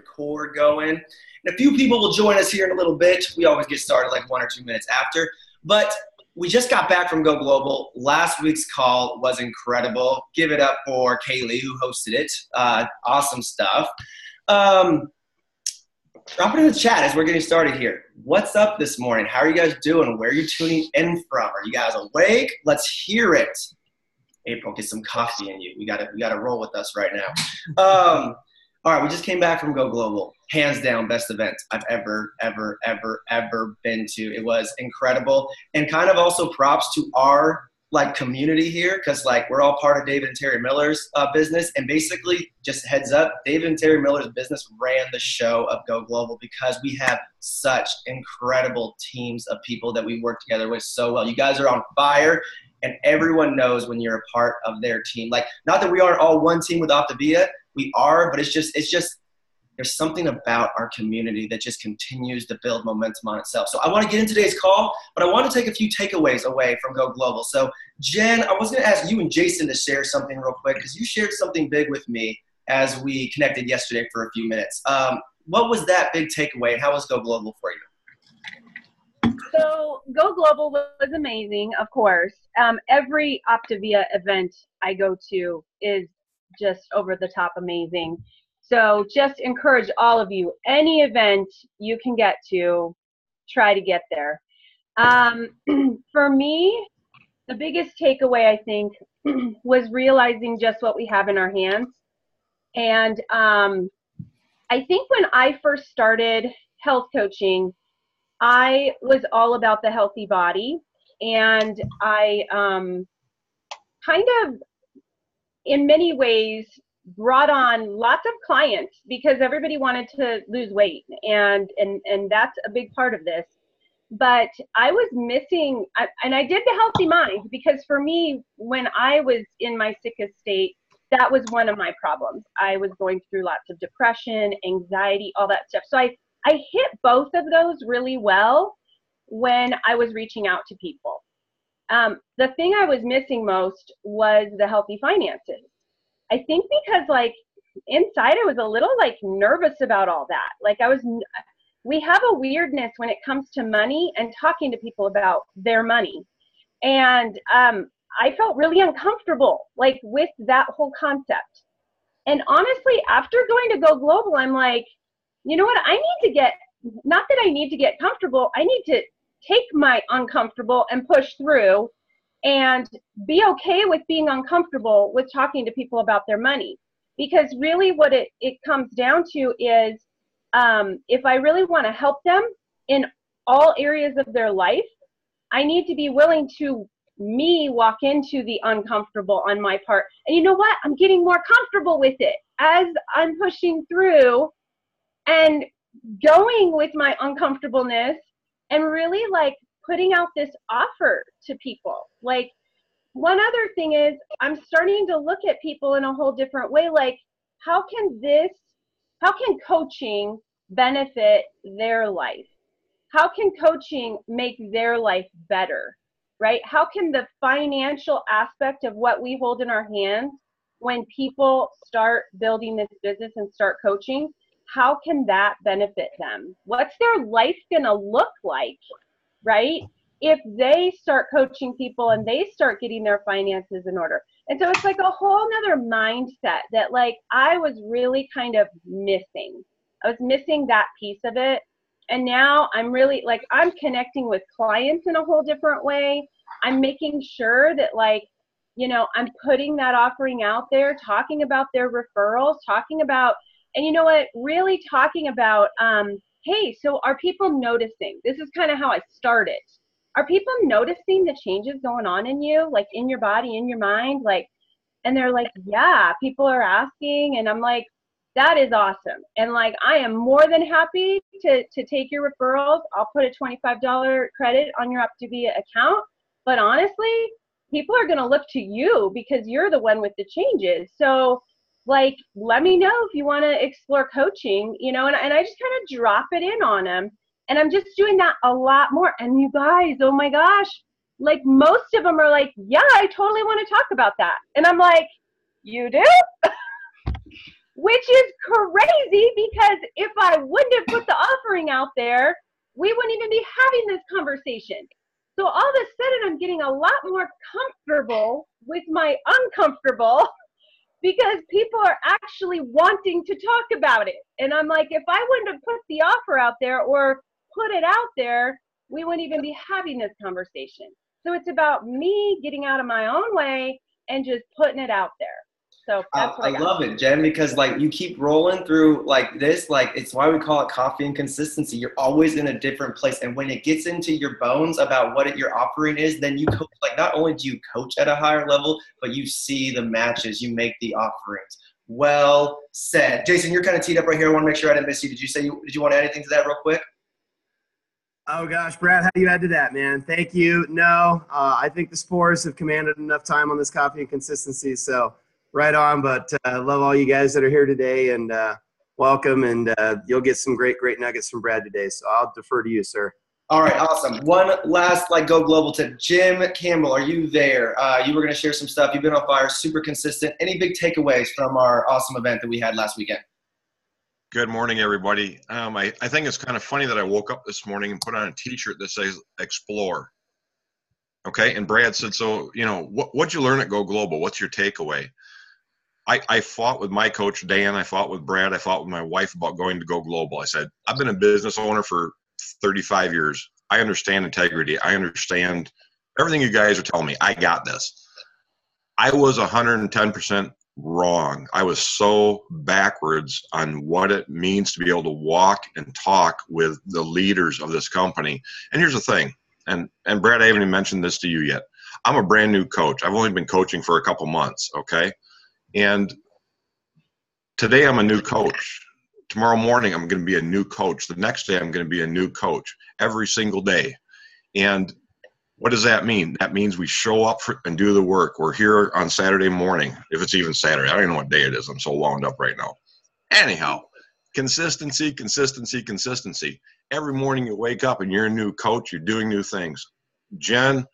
record going. And a few people will join us here in a little bit. We always get started like 1 or 2 minutes after. But we just got back from Go Global. Last week's call was incredible. Give it up for Kaylee, who hosted it. Awesome stuff. Drop it in the chat as we're getting started here. What's up this morning? How are you guys doing? Where are you tuning in from? Are you guys awake? Let's hear it. April, get some coffee in you. We gotta roll with us right now. All right, we just came back from Go Global. Hands down, best event I've ever been to. It was incredible. And kind of also props to our community here, because we're all part of David and Terry Miller's business. And basically, just heads up, David and Terry Miller's business ran the show of Go Global because we have such incredible teams of people that we work together with so well. You guys are on fire, and everyone knows when you're a part of their team. Not that we aren't all one team with Optavia, we are, but it's just there's something about our community that just continues to build momentum on itself. So I want to get into today's call, but I want to take a few takeaways away from Go Global. So Jen, I was going to ask you and Jason to share something real quick, because you shared something big with me as we connected yesterday for a few minutes. What was that big takeaway, and how was Go Global for you? So Go Global was amazing, of course. Every Optavia event I go to is just over the top amazing. So just encourage all of you, any event you can get to, try to get there. For me, the biggest takeaway, I think, was realizing just what we have in our hands. And I think when I first started health coaching, I was all about the healthy body. And I kind of, in many ways, brought on lots of clients because everybody wanted to lose weight, and that's a big part of this. But I was missing, and I did the healthy mind, because for me, when I was in my sickest state, that was one of my problems. I was going through lots of depression, anxiety, all that stuff. So I hit both of those really well when I was reaching out to people. The thing I was missing most was the healthy finances. I think because inside I was a little nervous about all that. We have a weirdness when it comes to money and talking to people about their money. And I felt really uncomfortable with that whole concept. And honestly, after going to Go Global, I'm like, you know what, I need to get, not that I need to get comfortable, I need to take my uncomfortable and push through and be okay with being uncomfortable with talking to people about their money. Because really what it comes down to is if I really want to help them in all areas of their life, I need to be willing to walk into the uncomfortable on my part. And you know what? I'm getting more comfortable with it as I'm pushing through and going with my uncomfortableness and really putting out this offer to people. One other thing is I'm starting to look at people in a whole different way. How can coaching benefit their life? How can coaching make their life better, right? How can the financial aspect of what we hold in our hands, when people start building this business and start coaching, how can that benefit them? What's their life gonna look like, right, if they start coaching people and they start getting their finances in order? And so it's a whole nother mindset that I was really kind of missing. I was missing that piece of it. And now I'm really I'm connecting with clients in a whole different way. I'm making sure that I'm putting that offering out there, talking about their referrals, talking about, and you know what, really talking about, hey, so are people noticing? This is kind of how I started. Are people noticing the changes going on in you, in your body, in your mind? And they're yeah, people are asking. And I'm that is awesome. And I am more than happy to take your referrals. I'll put a $25 credit on your Optavia account. But honestly, people are going to look to you because you're the one with the changes. So let me know if you want to explore coaching, and I just kind of drop it in on them. And I'm just doing that a lot more. And you guys, oh my gosh, most of them are yeah, I totally want to talk about that. And I'm you do? which is crazy because if I wouldn't have put the offering out there, we wouldn't even be having this conversation. So all of a sudden, I'm getting a lot more comfortable with my uncomfortable because people are actually wanting to talk about it. And I'm like, if I wouldn't have put the offer out there or put it out there, we wouldn't even be having this conversation. So it's about me getting out of my own way and just putting it out there. So that's what I got. Love it, Jen, because like you keep rolling through like this, like it's why we call it coffee and consistency. You're always in a different place. And when it gets into your bones about what your offering is, then you coach, like not only do you coach at a higher level, but you see the matches, you make the offerings. Well said. Jason, you're kind of teed up right here. I want to make sure I didn't miss you. Did you want to add anything to that real quick? Oh, gosh, Brad, how do you add to that, man? Thank you. No, I think the Spores have commanded enough time on this coffee and consistency, so right on. But I love all you guys that are here today, and welcome, and you'll get some great nuggets from Brad today, so I'll defer to you, sir. All right, awesome. One last Go Global tip. Jim Campbell, are you there? You were going to share some stuff. You've been on fire, super consistent. Any big takeaways from our awesome event that we had last weekend? Good morning, everybody. I think it's kind of funny that I woke up this morning and put on a T-shirt that says "Explore." Okay, and Brad said, "So, what'd you learn at Go Global? What's your takeaway?" I fought with my coach Dan. I fought with Brad. I fought with my wife about going to Go Global. I said, "I've been a business owner for 35 years. I understand integrity. I understand everything you guys are telling me. I got this." I was 110% wrong. I was so backwards on what it means to be able to walk and talk with the leaders of this company. And here's the thing, and Brad, I haven't even mentioned this to you yet. I'm a brand new coach. I've only been coaching for a couple months, okay? And today I'm a new coach. Tomorrow morning I'm going to be a new coach. The next day I'm going to be a new coach every single day. And what does that mean? That means we show up and do the work. We're here on Saturday morning, if it's even Saturday. I don't even know what day it is. I'm so wound up right now. Anyhow, consistency. Every morning you wake up and you're a new coach. You're doing new things. Jen,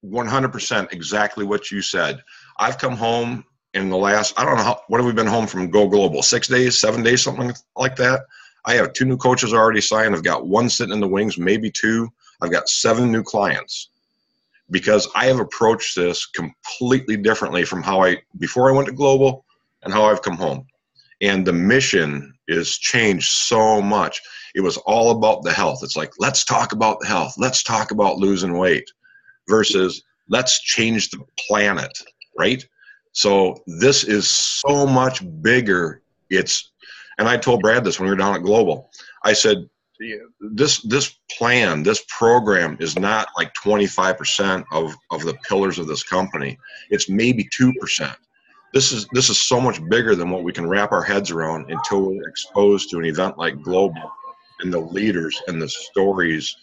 100% exactly what you said. I've come home in the last, I don't know, what have we been home from Go Global? 6 days, 7 days, something like that. I have 2 new coaches already signed. I've got 1 sitting in the wings, maybe 2. I've got 7 new clients because I have approached this completely differently from before I went to Global and how I've come home. And the mission is changed so much. It was all about the health. It's like, let's talk about the health. Let's talk about losing weight versus let's change the planet, right? So this is so much bigger. And I told Brad this when we were down at Global. I said, this plan, this program is not like 25% of the pillars of this company. It's maybe 2%. This is so much bigger than what we can wrap our heads around until we're exposed to an event like Global, and the leaders and the stories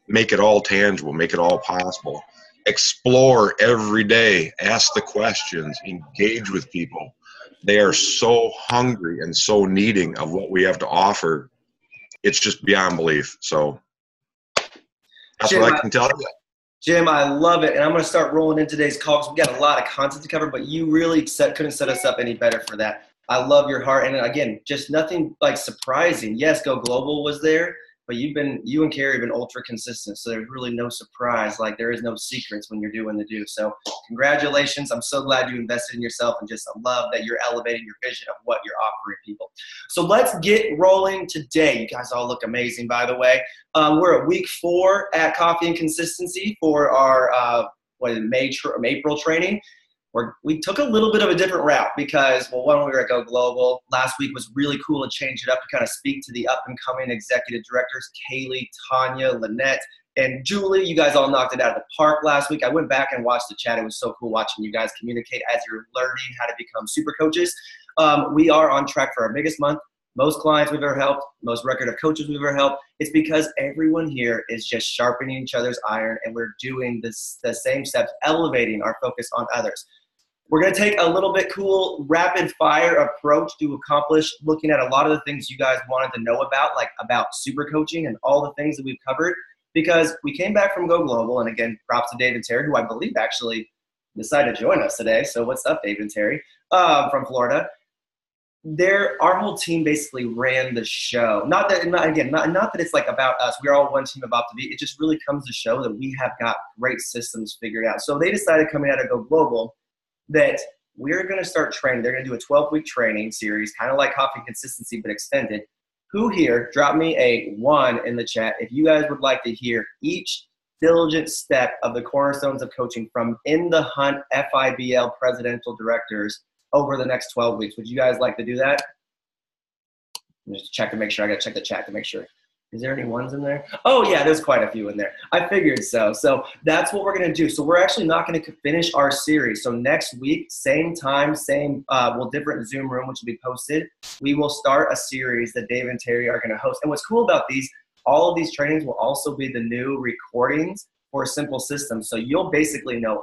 make it all tangible, make it all possible. Explore every day, ask the questions, engage with people. They are so hungry and so needing of what we have to offer. It's just beyond belief. So that's Jim, what I can tell you. Jim, I love it. And I'm going to start rolling in today's call because we got a lot of content to cover, but you really couldn't set us up any better for that. I love your heart. And again, just nothing like surprising. Yes, Go Global was there, but you and Carrie have been ultra consistent. So there's really no surprise. Like there is no secrets when you're doing the do. So congratulations. I'm so glad you invested in yourself, and just love that you're elevating your vision of what you're offering people. So let's get rolling today. You guys all look amazing, by the way. We're at week 4 at Coffee and Consistency for our April training. We took a little bit of a different route because, well, when we were at Go Global, last week was really cool to change it up to kind of speak to the up-and-coming executive directors, Kaylee, Tanya, Lynette, and Julie. You guys all knocked it out of the park last week. I went back and watched the chat. It was so cool watching you guys communicate as you're learning how to become super coaches. We are on track for our biggest month. Most clients we've ever helped, most record of coaches we've ever helped. It's because everyone here is just sharpening each other's iron, and we're doing the same steps, elevating our focus on others. We're going to take a little bit cool rapid fire approach to accomplish looking at a lot of the things you guys wanted to know about, like about super coaching and all the things that we've covered, because we came back from Go Global. And again, props to Dave and Terry, who I believe actually decided to join us today. So what's up, Dave and Terry, from Florida. our whole team basically ran the show. Not that it's like about us. We're all one team of OptiV. It just really comes to show that we have got great systems figured out. So they decided coming out of Go Global that we're going to start training. They're going to do a 12-week training series, kind of like Coffee Consistency, but extended. Who here, drop me a 1 in the chat if you guys would like to hear each diligent step of the cornerstones of coaching from In the Hunt FIBL presidential directors over the next 12 weeks. Would you guys like to do that? Just check to make sure. I got to check the chat to make sure. Is there any ones in there? Oh, yeah, there's quite a few in there. I figured so. So that's what we're going to do. So we're actually not going to finish our series. So next week, same time, different Zoom room, which will be posted. We will start a series that Dave and Terry are going to host. And what's cool about these, all of these trainings will also be the new recordings for Simple Systems. So you'll basically know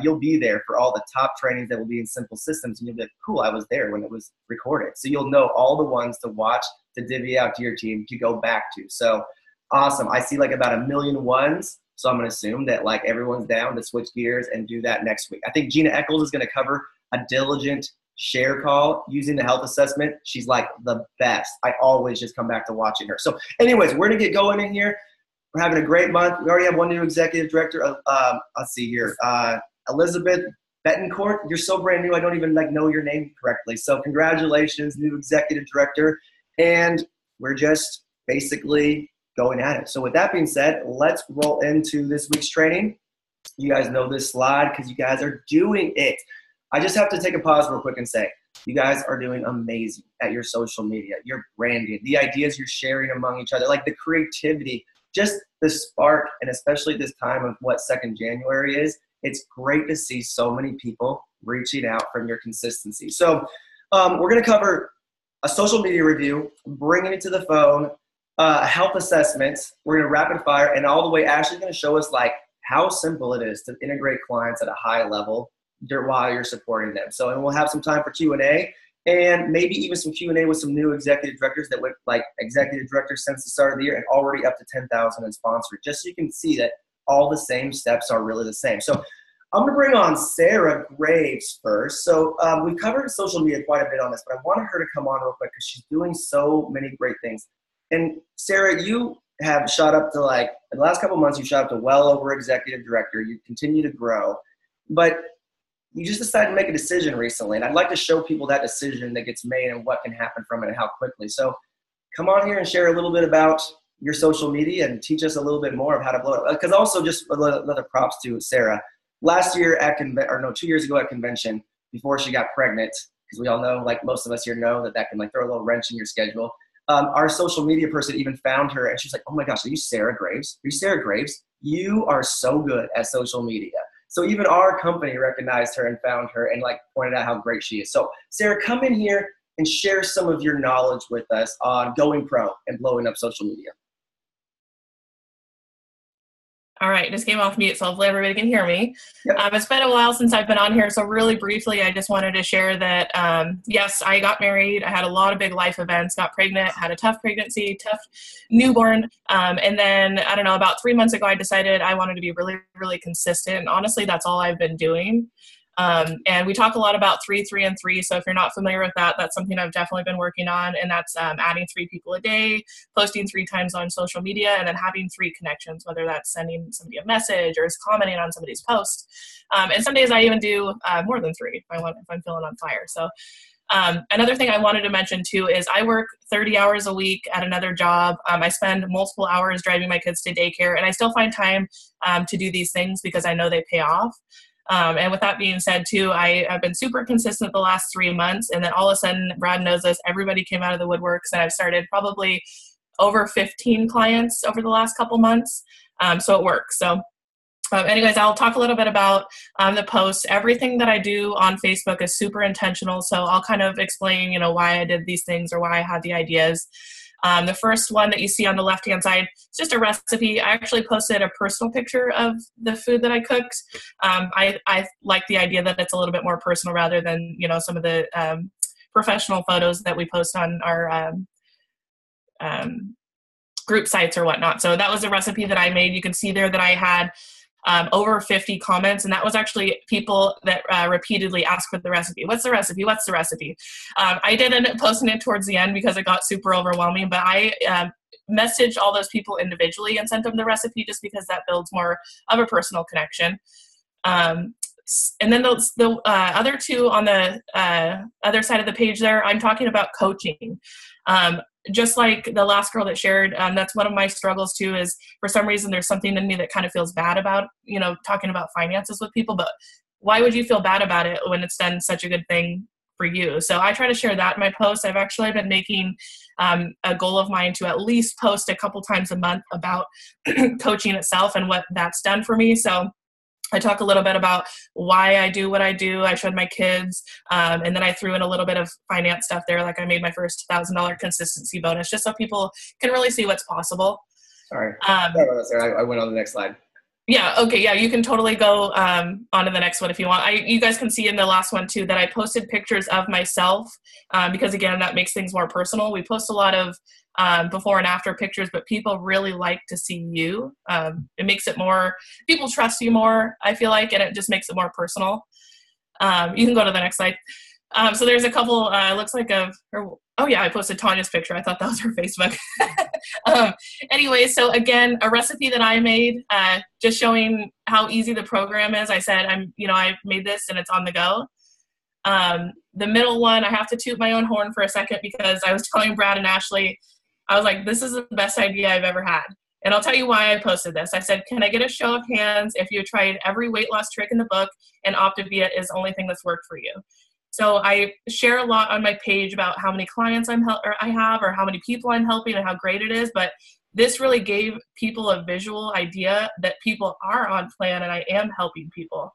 you'll be there for all the top trainings that will be in Simple Systems. And you'll be like, cool, I was there when it was recorded. So you'll know all the ones to watch, to divvy out to your team, to go back to. So awesome. I see like about 1 million ones. So I'm going to assume that like everyone's down to switch gears and do that next week. I think Gina Eccles is going to cover a diligent share call using the health assessment. She's like the best. I always just come back to watching her. So anyways, we're going to get going in here. We're having a great month. We already have one new executive director. Let's see here. Elizabeth Betancourt. You're so brand new. I don't even know your name correctly. So congratulations, new executive director. And we're just basically going at it. So with that being said, let's roll into this week's training. You guys know this slide because you guys are doing it. I just have to take a pause real quick and say, you guys are doing amazing at your social media, your branding, the ideas you're sharing among each other, like the creativity, just the spark, and especially this time of what 2nd January is, it's great to see so many people reaching out from your consistency. So we're going to cover a social media review, bringing it to the phone, health assessments. We're going to rapid fire, and all the way Ashley's going to show us like how simple it is to integrate clients at a high level while you're supporting them. So, and we'll have some time for Q&A, and maybe even some Q&A with some new executive directors that went like executive directors since the start of the year and already up to 10,000 in sponsored, just so you can see that all the same steps are really the same. So I'm going to bring on Sarah Graves first. So we've covered social media quite a bit on this, but I wanted her to come on real quick because she's doing so many great things. And Sarah, you have shot up to in the last couple of months, you shot up to well over executive director. You continue to grow, but you just decided to make a decision recently. And I'd like to show people that decision that gets made and what can happen from it and how quickly. So come on here and share a little bit about your social media and teach us a little bit more of how to blow it. Because also just another props to Sarah. Last year 2 years ago at convention, before she got pregnant, because we all know, like most of us here know that can throw a little wrench in your schedule. Our social media person even found her, and she's like, oh my gosh, are you Sarah Graves? Are you Sarah Graves? You are so good at social media. So even our company recognized her and found her and pointed out how great she is. So Sarah, come in here and share some of your knowledge with us on going pro and blowing up social media. All right, just came off mute, so hopefully everybody can hear me. Yep. It's been a while since I've been on here, so really briefly, I just wanted to share that, yes, I got married. I had a lot of big life events, got pregnant, had a tough pregnancy, tough newborn, and then, I don't know, about 3 months ago, I decided I wanted to be really, really consistent, and honestly, that's all I've been doing. And we talk a lot about 3, 3, and 3. So if you're not familiar with that, that's something I've definitely been working on. And that's adding 3 people a day, posting 3 times on social media, and then having 3 connections, whether that's sending somebody a message or commenting on somebody's post. And some days I even do more than 3 if I'm feeling on fire. So another thing I wanted to mention too is I work 30 hours a week at another job. I spend multiple hours driving my kids to daycare, and I still find time to do these things because I know they pay off. And with that being said, too, I've been super consistent the last 3 months. And then all of a sudden, Brad knows this, everybody came out of the woodworks, and I've started probably over 15 clients over the last couple months. So it works. So anyways, I'll talk a little bit about the posts. Everything that I do on Facebook is super intentional. So I'll kind of explain, why I did these things or why I had the ideas. The first one that you see on the left-hand side is just a recipe. I actually posted a personal picture of the food that I cooked. I like the idea that it's a little bit more personal rather than, some of the professional photos that we post on our group sites or whatnot. So that was a recipe that I made. You can see there that I had over 50 comments. And that was actually people that repeatedly asked for the recipe. What's the recipe? What's the recipe? I did end up posting it towards the end because it got super overwhelming, but I messaged all those people individually and sent them the recipe just because that builds more of a personal connection. And then the other two on the other side of the page there, I'm talking about coaching. Just like the last girl that shared, that's one of my struggles too, is for some reason there's something in me that kind of feels bad about, talking about finances with people, but why would you feel bad about it when it's done such a good thing for you? So I try to share that in my posts. I've actually been making a goal of mine to at least post a couple times a month about coaching itself and what that's done for me. So I talk a little bit about why I do what I do. I showed my kids, and then I threw in a little bit of finance stuff there. Like I made my first $1,000 consistency bonus just so people can really see what's possible. Sorry. I went on the next slide. Yeah. Okay. Yeah. You can totally go on to the next one if you want. You guys can see in the last one too that I posted pictures of myself because again, that makes things more personal. We post a lot of before and after pictures, but people really like to see you. It makes it more, people trust you more, I feel like, and it just makes it more personal. You can go to the next slide. So there's a couple, looks like I posted Tanya's picture. I thought that was her Facebook. Anyway, so again, a recipe that I made, just showing how easy the program is. I said, I made this and it's on the go. The middle one, I have to toot my own horn for a second because I was telling Brad and Ashley, I was like, this is the best idea I've ever had. And I'll tell you why I posted this. I said, can I get a show of hands if you tried every weight loss trick in the book and Optavia is the only thing that's worked for you? So I share a lot on my page about how many clients I have or how many people I'm helping and how great it is. But this really gave people a visual idea that people are on plan and I am helping people.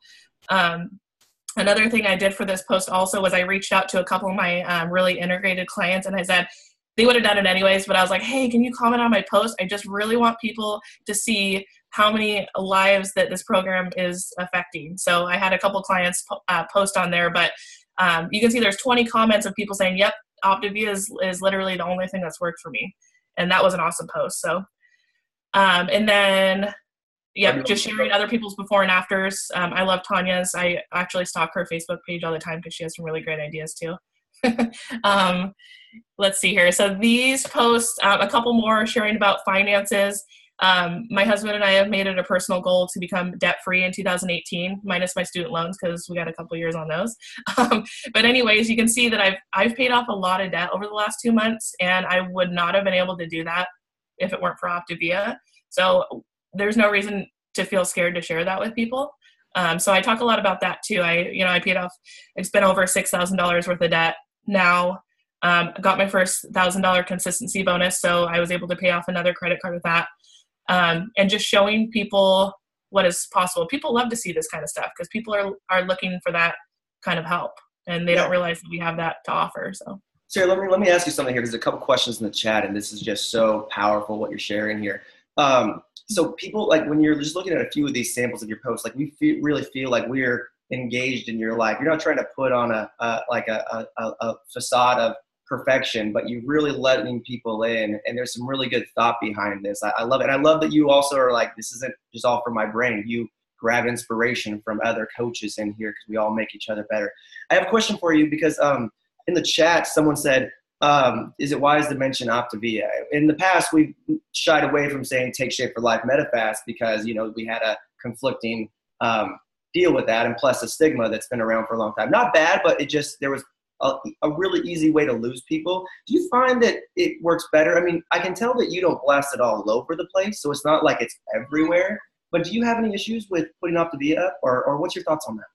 Another thing I did for this post also was I reached out to a couple of my really integrated clients and I said, they would have done it anyways, but I was like, hey, can you comment on my post? I just really want people to see how many lives that this program is affecting. So I had a couple clients post on there, but you can see there's 20 comments of people saying, yep, Optavia is literally the only thing that's worked for me. And that was an awesome post. So, and then, just sharing other people's before and afters. I love Tanya's. I actually stalk her Facebook page all the time because she has some really great ideas too. Let's see here. So these posts, a couple more sharing about finances. My husband and I have made it a personal goal to become debt-free in 2018, minus my student loans because we got a couple years on those. But anyways, you can see that I've paid off a lot of debt over the last 2 months, and I would not have been able to do that if it weren't for Optavia. So there's no reason to feel scared to share that with people. So I talk a lot about that too. I paid off, it's been over $6,000 worth of debt now. Got my first $1,000 consistency bonus, so I was able to pay off another credit card with that. And just showing people what is possible. People love to see this kind of stuff because people are looking for that kind of help, and they don't realize that we have that to offer. So, Sarah, let me ask you something here. There's a couple questions in the chat, and this is just so powerful what you're sharing here. So people, like when you're just looking at a few of these samples of your posts, like we really feel like we're engaged in your life. You're not trying to put on a facade of perfection, but you're really letting people in, and there's some really good thought behind this. I love it. And I love that you also are like, this isn't just all for my brain. You grab inspiration from other coaches in here because we all make each other better. I have a question for you because in the chat, someone said, is it wise to mention Optavia? In the past, we've shied away from saying Take Shape for Life Medifast because, we had a conflicting deal with that, and plus a stigma that's been around for a long time. Not bad, but there was a really easy way to lose people. Do you find that it works better? I mean, I can tell that you don't blast it all over the place, so it's not like it's everywhere. But do you have any issues with putting Optavia up, or what's your thoughts on that?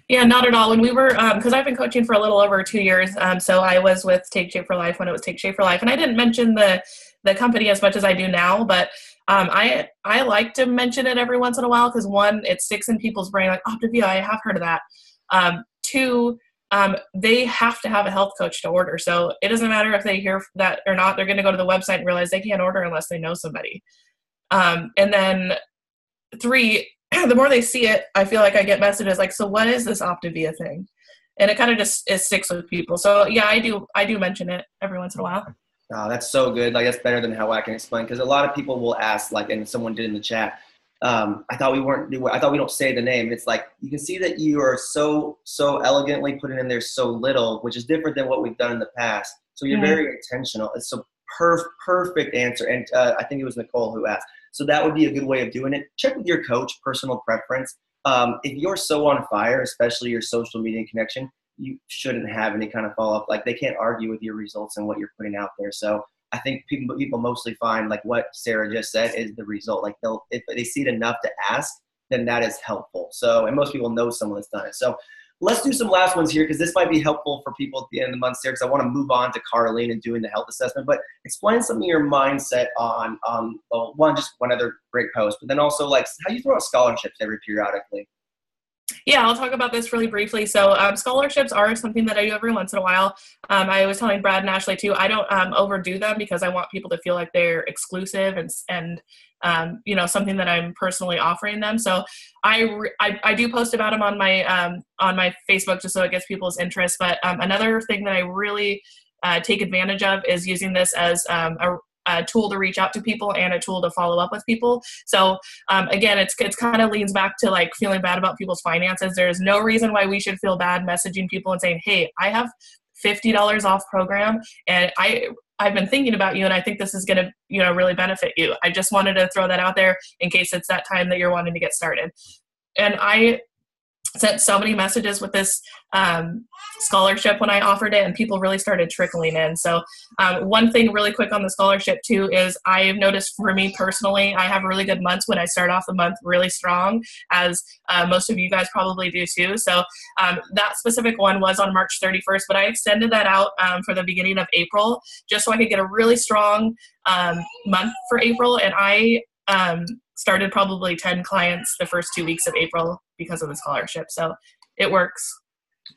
Yeah, not at all. When we were, because I've been coaching for a little over 2 years, so I was with Take Shape for Life when it was Take Shape for Life, and I didn't mention the company as much as I do now, but I like to mention it every once in a while because one, it sticks in people's brain, like Optavia, I have heard of that. Two, they have to have a health coach to order, so it doesn't matter if they hear that or not. They're going to go to the website and realize they can't order unless they know somebody. And then three, the more they see it, I feel like I get messages like, so what is this Optavia thing? And it kind of just sticks with people. So yeah, I do mention it every once in a while. Oh, that's so good. Like, that's better than how I can explain. Because a lot of people will ask, like, and someone did in the chat, I thought we don't say the name. It's like, you can see that you are so elegantly putting in there so little, which is different than what we've done in the past. So you're very intentional. It's a perfect answer. And I think it was Nicole who asked. So that would be a good way of doing it. Check with your coach, personal preference. If you're so on fire, especially your social media connection, you shouldn't have any kind of follow-up. Like, they can't argue with your results and what you're putting out there. So I think people mostly find, like what Sarah just said, is the result. Like, if they see it enough to ask, then that is helpful. So, and most people know someone that's done it. So let's do some last ones here, because this might be helpful for people at the end of the month, Sarah, because I want to move on to Carlene and doing the health assessment. But explain some of your mindset on well, just one other great post, but then also like how you throw out scholarships every periodically. Yeah, I'll talk about this really briefly. So scholarships are something that I do every once in a while. I was telling Brad and Ashley too, I don't overdo them, because I want people to feel like they're exclusive and you know, something that I'm personally offering them. So I do post about them on my Facebook, just so it gets people's interest. But another thing that I really take advantage of is using this as a tool to reach out to people and a tool to follow up with people. So again, it's kind of leans back to like feeling bad about people's finances. There's no reason why we should feel bad messaging people and saying, hey, I have $50 off program, and I've been thinking about you, and I think this is going to, you know, really benefit you. I just wanted to throw that out there in case it's that time that you're wanting to get started. And I sent so many messages with this scholarship when I offered it, and people really started trickling in. So one thing really quick on the scholarship too is I've noticed for me personally, I have really good months when I start off the month really strong, as most of you guys probably do too. So that specific one was on March 31st, but I extended that out for the beginning of April, just so I could get a really strong month for April. And I started probably 10 clients the first 2 weeks of April because of the scholarship. So it works.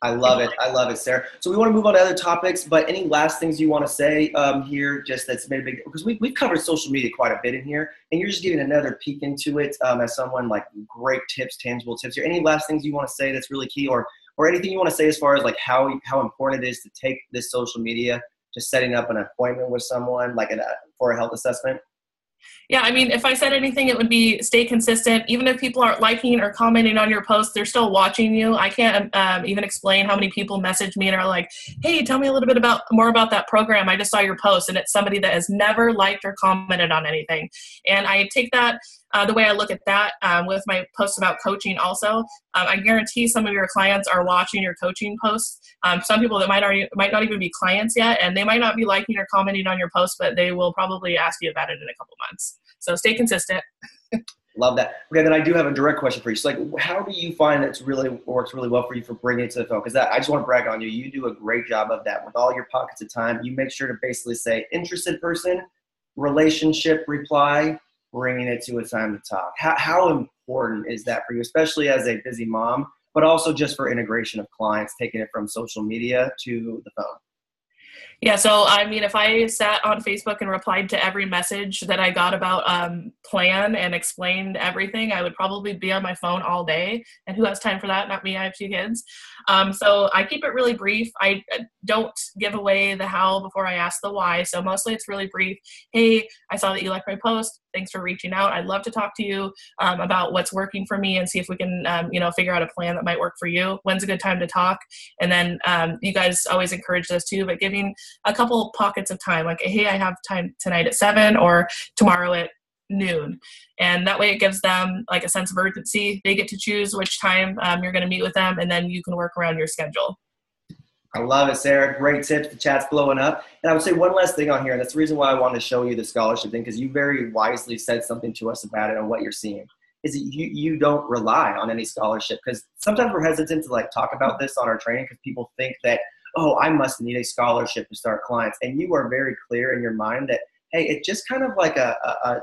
I love it. I love it, Sarah. So we want to move on to other topics, but any last things you want to say here, just that's made a big, because we've covered social media quite a bit in here, and you're just giving another peek into it as someone, like, great tips, tangible tips here. Any last things you want to say that's really key, or anything you want to say as far as like how important it is to take this social media to setting up an appointment with someone, like for a health assessment? Yeah, I mean, if I said anything, it would be stay consistent. Even if people aren't liking or commenting on your post, they're still watching you. I can't even explain how many people message me and are like, hey, tell me a little bit more about that program. I just saw your post, and it's somebody that has never liked or commented on anything. And I take that the way I look at that with my posts about coaching also. I guarantee some of your clients are watching your coaching posts. Some people that might not even be clients yet, and they might not be liking or commenting on your post, but they will probably ask you about it in a couple months. So stay consistent. Love that. Okay, then I do have a direct question for you. So, like, how do you find that works really well for you for bringing it to the phone? Because I just want to brag on you. You do a great job of that with all your pockets of time. You make sure to basically say interested person, relationship, reply, bringing it to a time to talk. How important is that for you, especially as a busy mom, but also just for integration of clients, taking it from social media to the phone? Yeah, so I mean, if I sat on Facebook and replied to every message that I got about plan and explained everything, I would probably be on my phone all day. And who has time for that? Not me. I have 2 kids. So I keep it really brief. I don't give away the how before I ask the why. So mostly it's really brief. Hey, I saw that you liked my post. Thanks for reaching out. I'd love to talk to you about what's working for me and see if we can, figure out a plan that might work for you. When's a good time to talk? And then you guys always encourage this too, but giving a couple pockets of time, like, hey, I have time tonight at 7 or tomorrow at noon. And that way it gives them like a sense of urgency. They get to choose which time you're going to meet with them, and then you can work around your schedule. I love it, Sarah. Great tips. The chat's blowing up. And I would say one last thing on here, and that's the reason why I wanted to show you the scholarship thing, because you very wisely said something to us about it and what you're seeing, is that you don't rely on any scholarship. Because sometimes we're hesitant to like talk about this on our training because people think that, oh, I must need a scholarship to start clients. And you are very clear in your mind that, hey, it's just kind of like a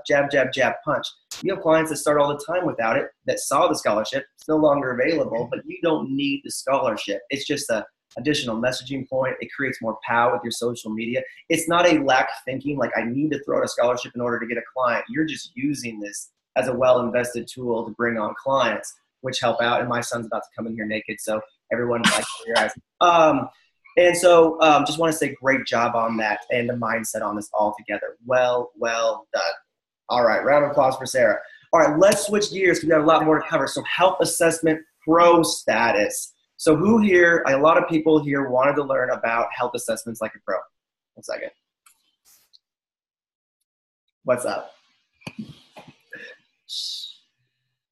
jab, jab, jab, punch. You have clients that start all the time without it, that saw the scholarship. It's no longer available, but you don't need the scholarship. It's just a additional messaging point. It creates more power with your social media. It's not a lack of thinking, like I need to throw out a scholarship in order to get a client. You're just using this as a well-invested tool to bring on clients, which help out. And my son's about to come in here naked, so everyone likes your eyes. And so just want to say great job on that and the mindset on this all together. Well done. All right, round of applause for Sarah. All right, let's switch gears. We got a lot more to cover. So health assessment pro status. So who here, a lot of people here wanted to learn about health assessments like a pro. 1 second. What's up?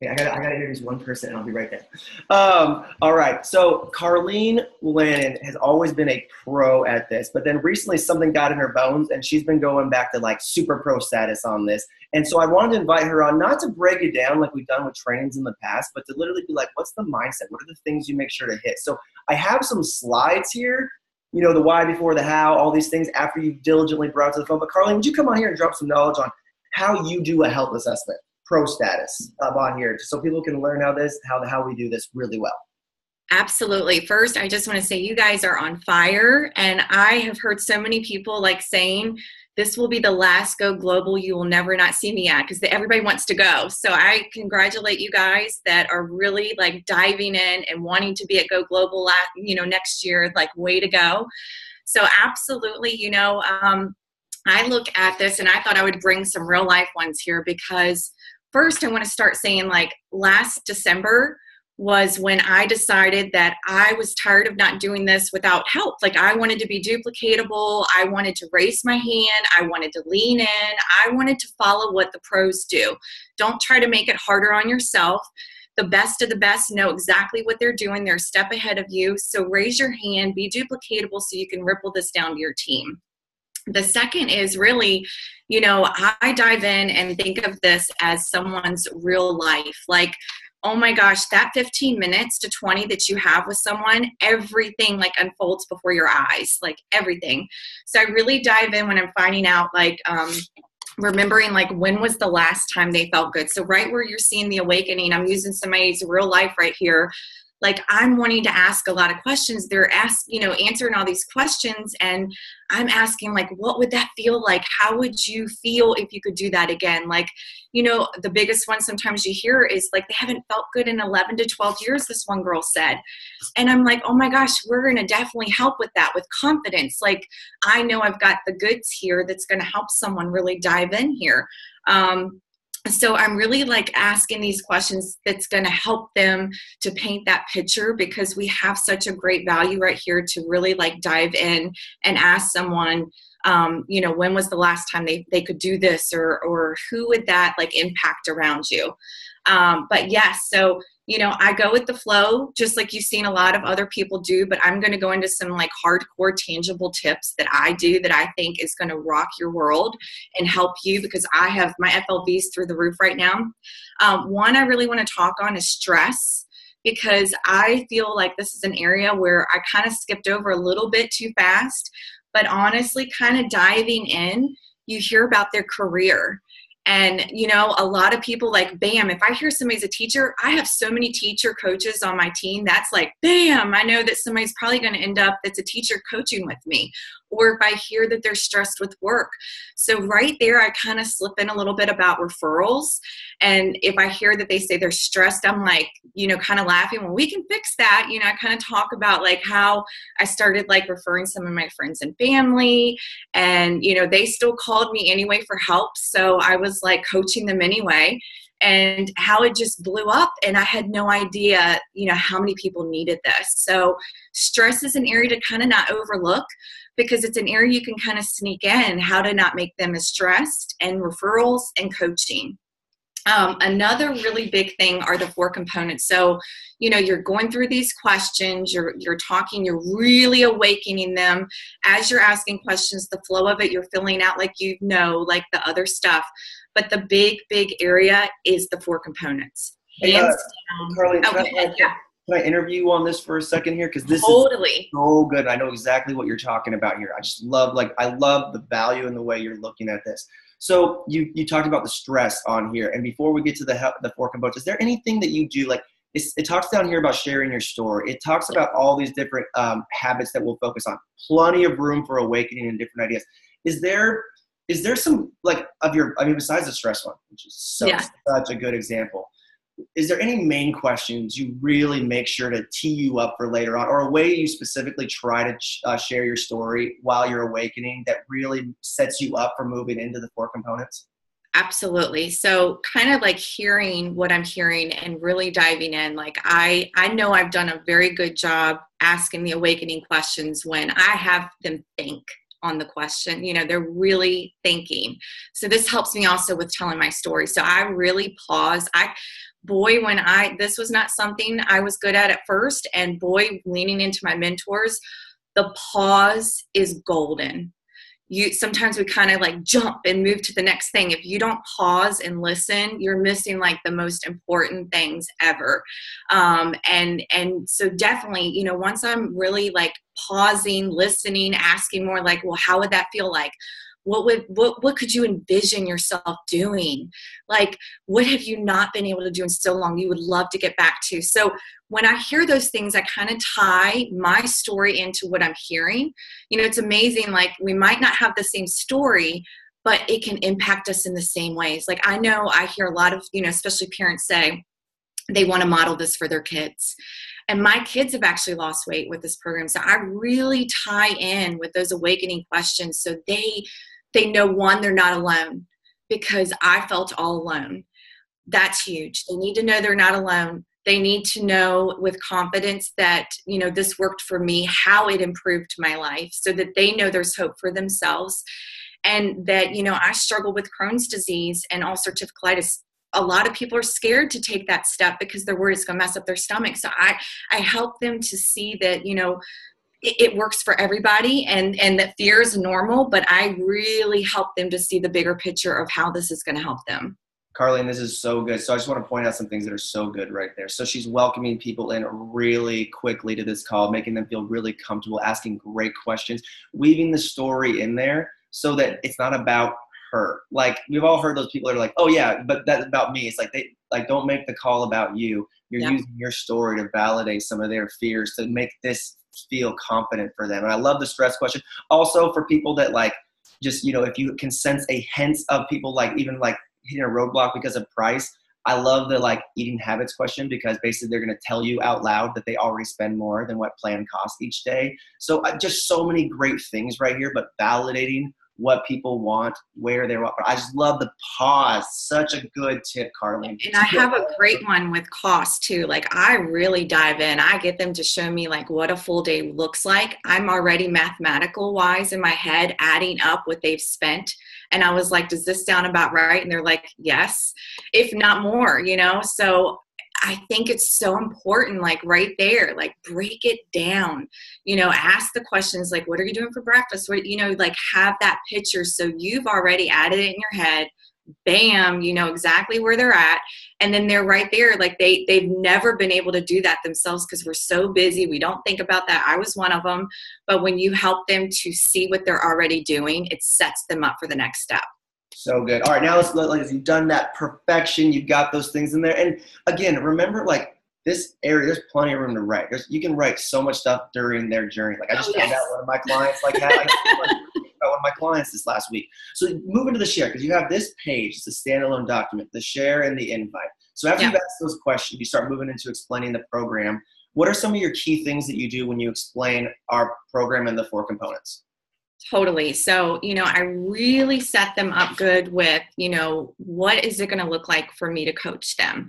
Okay, I gotta introduce one person and I'll be right there. All right, so Carlene Lannon has always been a pro at this, but then recently something got in her bones and she's been going back to like super pro status on this. And so I wanted to invite her on, not to break it down like we've done with trainings in the past, but to literally be like, what's the mindset? What are the things you make sure to hit? So I have some slides here, you know, the why before the how, all these things after you've diligently brought to the phone. But Carlene, would you come on here and drop some knowledge on how you do a health assessment? Pro status on here, so people can learn how we do this really well. Absolutely. First, I just want to say you guys are on fire, and I have heard so many people like saying this will be the last Go Global you will never not see me at, because everybody wants to go. So I congratulate you guys that are really like diving in and wanting to be at Go Global, next year. Like, way to go. So absolutely, I look at this and I thought I would bring some real life ones here, because first I want to start saying, like, last December was when I decided that I was tired of not doing this without help. Like, I wanted to be duplicatable. I wanted to raise my hand. I wanted to lean in. I wanted to follow what the pros do. Don't try to make it harder on yourself. The best of the best know exactly what they're doing. They're a step ahead of you. So raise your hand, be duplicatable so you can ripple this down to your team. The second is really, I dive in and think of this as someone's real life. Like, oh my gosh, that 15 minutes to 20 that you have with someone, everything like unfolds before your eyes, like everything. So I really dive in when I'm finding out, like, remembering like when was the last time they felt good. So right where you're seeing the awakening, I'm using somebody's real life right here. Like, I'm wanting to ask a lot of questions. They're answering all these questions, and I'm asking, like, what would that feel like? How would you feel if you could do that again? Like, the biggest one sometimes you hear is like, they haven't felt good in 11 to 12 years, this one girl said. And I'm like, oh my gosh, we're going to definitely help with that, with confidence. Like, I know I've got the goods here that's going to help someone really dive in here. So I'm really like asking these questions that's going to help them to paint that picture, because we have such a great value right here to really like dive in and ask someone, when was the last time they could do this, or who would that like impact around you? But yes, so, I go with the flow, just like you've seen a lot of other people do, but I'm going to go into some like hardcore tangible tips that I do that I think is going to rock your world and help you, because I have my FLVs through the roof right now. One I really want to talk on is stress, because I feel like this is an area where I kind of skipped over a little bit too fast, but honestly, kind of diving in, you hear about their career. And, a lot of people like, bam, if I hear somebody's a teacher, I have so many teacher coaches on my team. That's like, bam, I know that somebody's probably going to end up that's a teacher coaching with me. Or if I hear that they're stressed with work. So right there, I kind of slip in a little bit about referrals. And if I hear that they say they're stressed, I'm like, kind of laughing. Well, we can fix that. I kind of talk about like how I started like referring some of my friends and family, and, they still called me anyway for help. So I was like coaching them anyway, and how it just blew up. And I had no idea, how many people needed this. So stress is an area to kind of not overlook, because it's an area you can kind of sneak in, how to not make them as stressed, and referrals and coaching. Another really big thing are the 4 components. So, you're going through these questions, you're talking, you're really awakening them. As you're asking questions, the flow of it, you're filling out like like the other stuff. But the big, big area is the 4 components. Hands down. Carly, can I interview you on this for a second here? Because this totally is so good. I know exactly what you're talking about here. I just love, I love the value and the way you're looking at this. So you talked about the stress on here. And before we get to the 4 components, is there anything that you do? Like, it talks down here about sharing your story. It talks about all these different habits that we'll focus on. Plenty of room for awakening and different ideas. Is there some, like, besides the stress one, which is such a good example, is there any main questions you really make sure to tee you up for later on, or a way you specifically try to share your story while you're awakening that really sets you up for moving into the 4 components? Absolutely. So kind of like hearing what I'm hearing and really diving in, like I know I've done a very good job asking the awakening questions when I have them think on the question, they're really thinking. So this helps me also with telling my story. So I really pause. This was not something I was good at first, and boy, leaning into my mentors, the pause is golden. Sometimes we kind of like jump and move to the next thing. If you don't pause and listen, you're missing like the most important things ever. And so definitely, once I'm really like pausing, listening, asking more like, well, how would that feel like? What could you envision yourself doing? Like, what have you not been able to do in so long you would love to get back to? So when I hear those things, I kind of tie my story into what I'm hearing. It's amazing. Like, we might not have the same story, but it can impact us in the same ways. Like, I know I hear a lot of, especially parents say they want to model this for their kids. And my kids have actually lost weight with this program. So I really tie in with those awakening questions. So they know, one, they're not alone, because I felt all alone. That's huge. They need to know they're not alone. They need to know with confidence that, this worked for me, how it improved my life, so that they know there's hope for themselves. And that, I struggle with Crohn's disease and ulcerative colitis. A lot of people are scared to take that step because they're worried it's going to mess up their stomach. So I help them to see that, it works for everybody, and that fear is normal, but I really help them to see the bigger picture of how this is going to help them. Carlene, this is so good. So I just want to point out some things that are so good right there. So she's welcoming people in really quickly to this call, making them feel really comfortable, asking great questions, weaving the story in there so that it's not about her. Like, we've all heard those people that are like, oh yeah, but that's about me. It's like, they like, don't make the call about you. You're using your story to validate some of their fears, to make this feel confident for them. And I love the stress question. Also, for people that like, just, if you can sense a hint of people like even like hitting a roadblock because of price, I love the like eating habits question, because basically they're going to tell you out loud that they already spend more than what plan costs each day. So just so many great things right here, but validating what people want, where they want. I just love the pause. Such a good tip, Carlene. And I have a great one with cost too. Like, I really dive in. I get them to show me like what a full day looks like. I'm already mathematical wise in my head adding up what they've spent. And I was like, does this sound about right? And they're like, yes, if not more, So I think it's so important, like right there, like break it down, ask the questions like, what are you doing for breakfast? What, like have that picture. So you've already added it in your head. Bam, you know exactly where they're at. And then they're right there. Like they've never been able to do that themselves because we're so busy. We don't think about that. I was one of them. But when you help them to see what they're already doing, it sets them up for the next step. So good. All right, now you've done that perfection. You've got those things in there. And again, remember, like this area, there's plenty of room to write. You can write so much stuff during their journey. Like I just found out one of my clients like had one of my clients this last week. So move into the share, because you have this page. It's a standalone document, the share and the invite. So after you've asked those questions, you start moving into explaining the program. What are some of your key things that you do when you explain our program and the 4 components? Totally. So, I really set them up good with, what is it going to look like for me to coach them?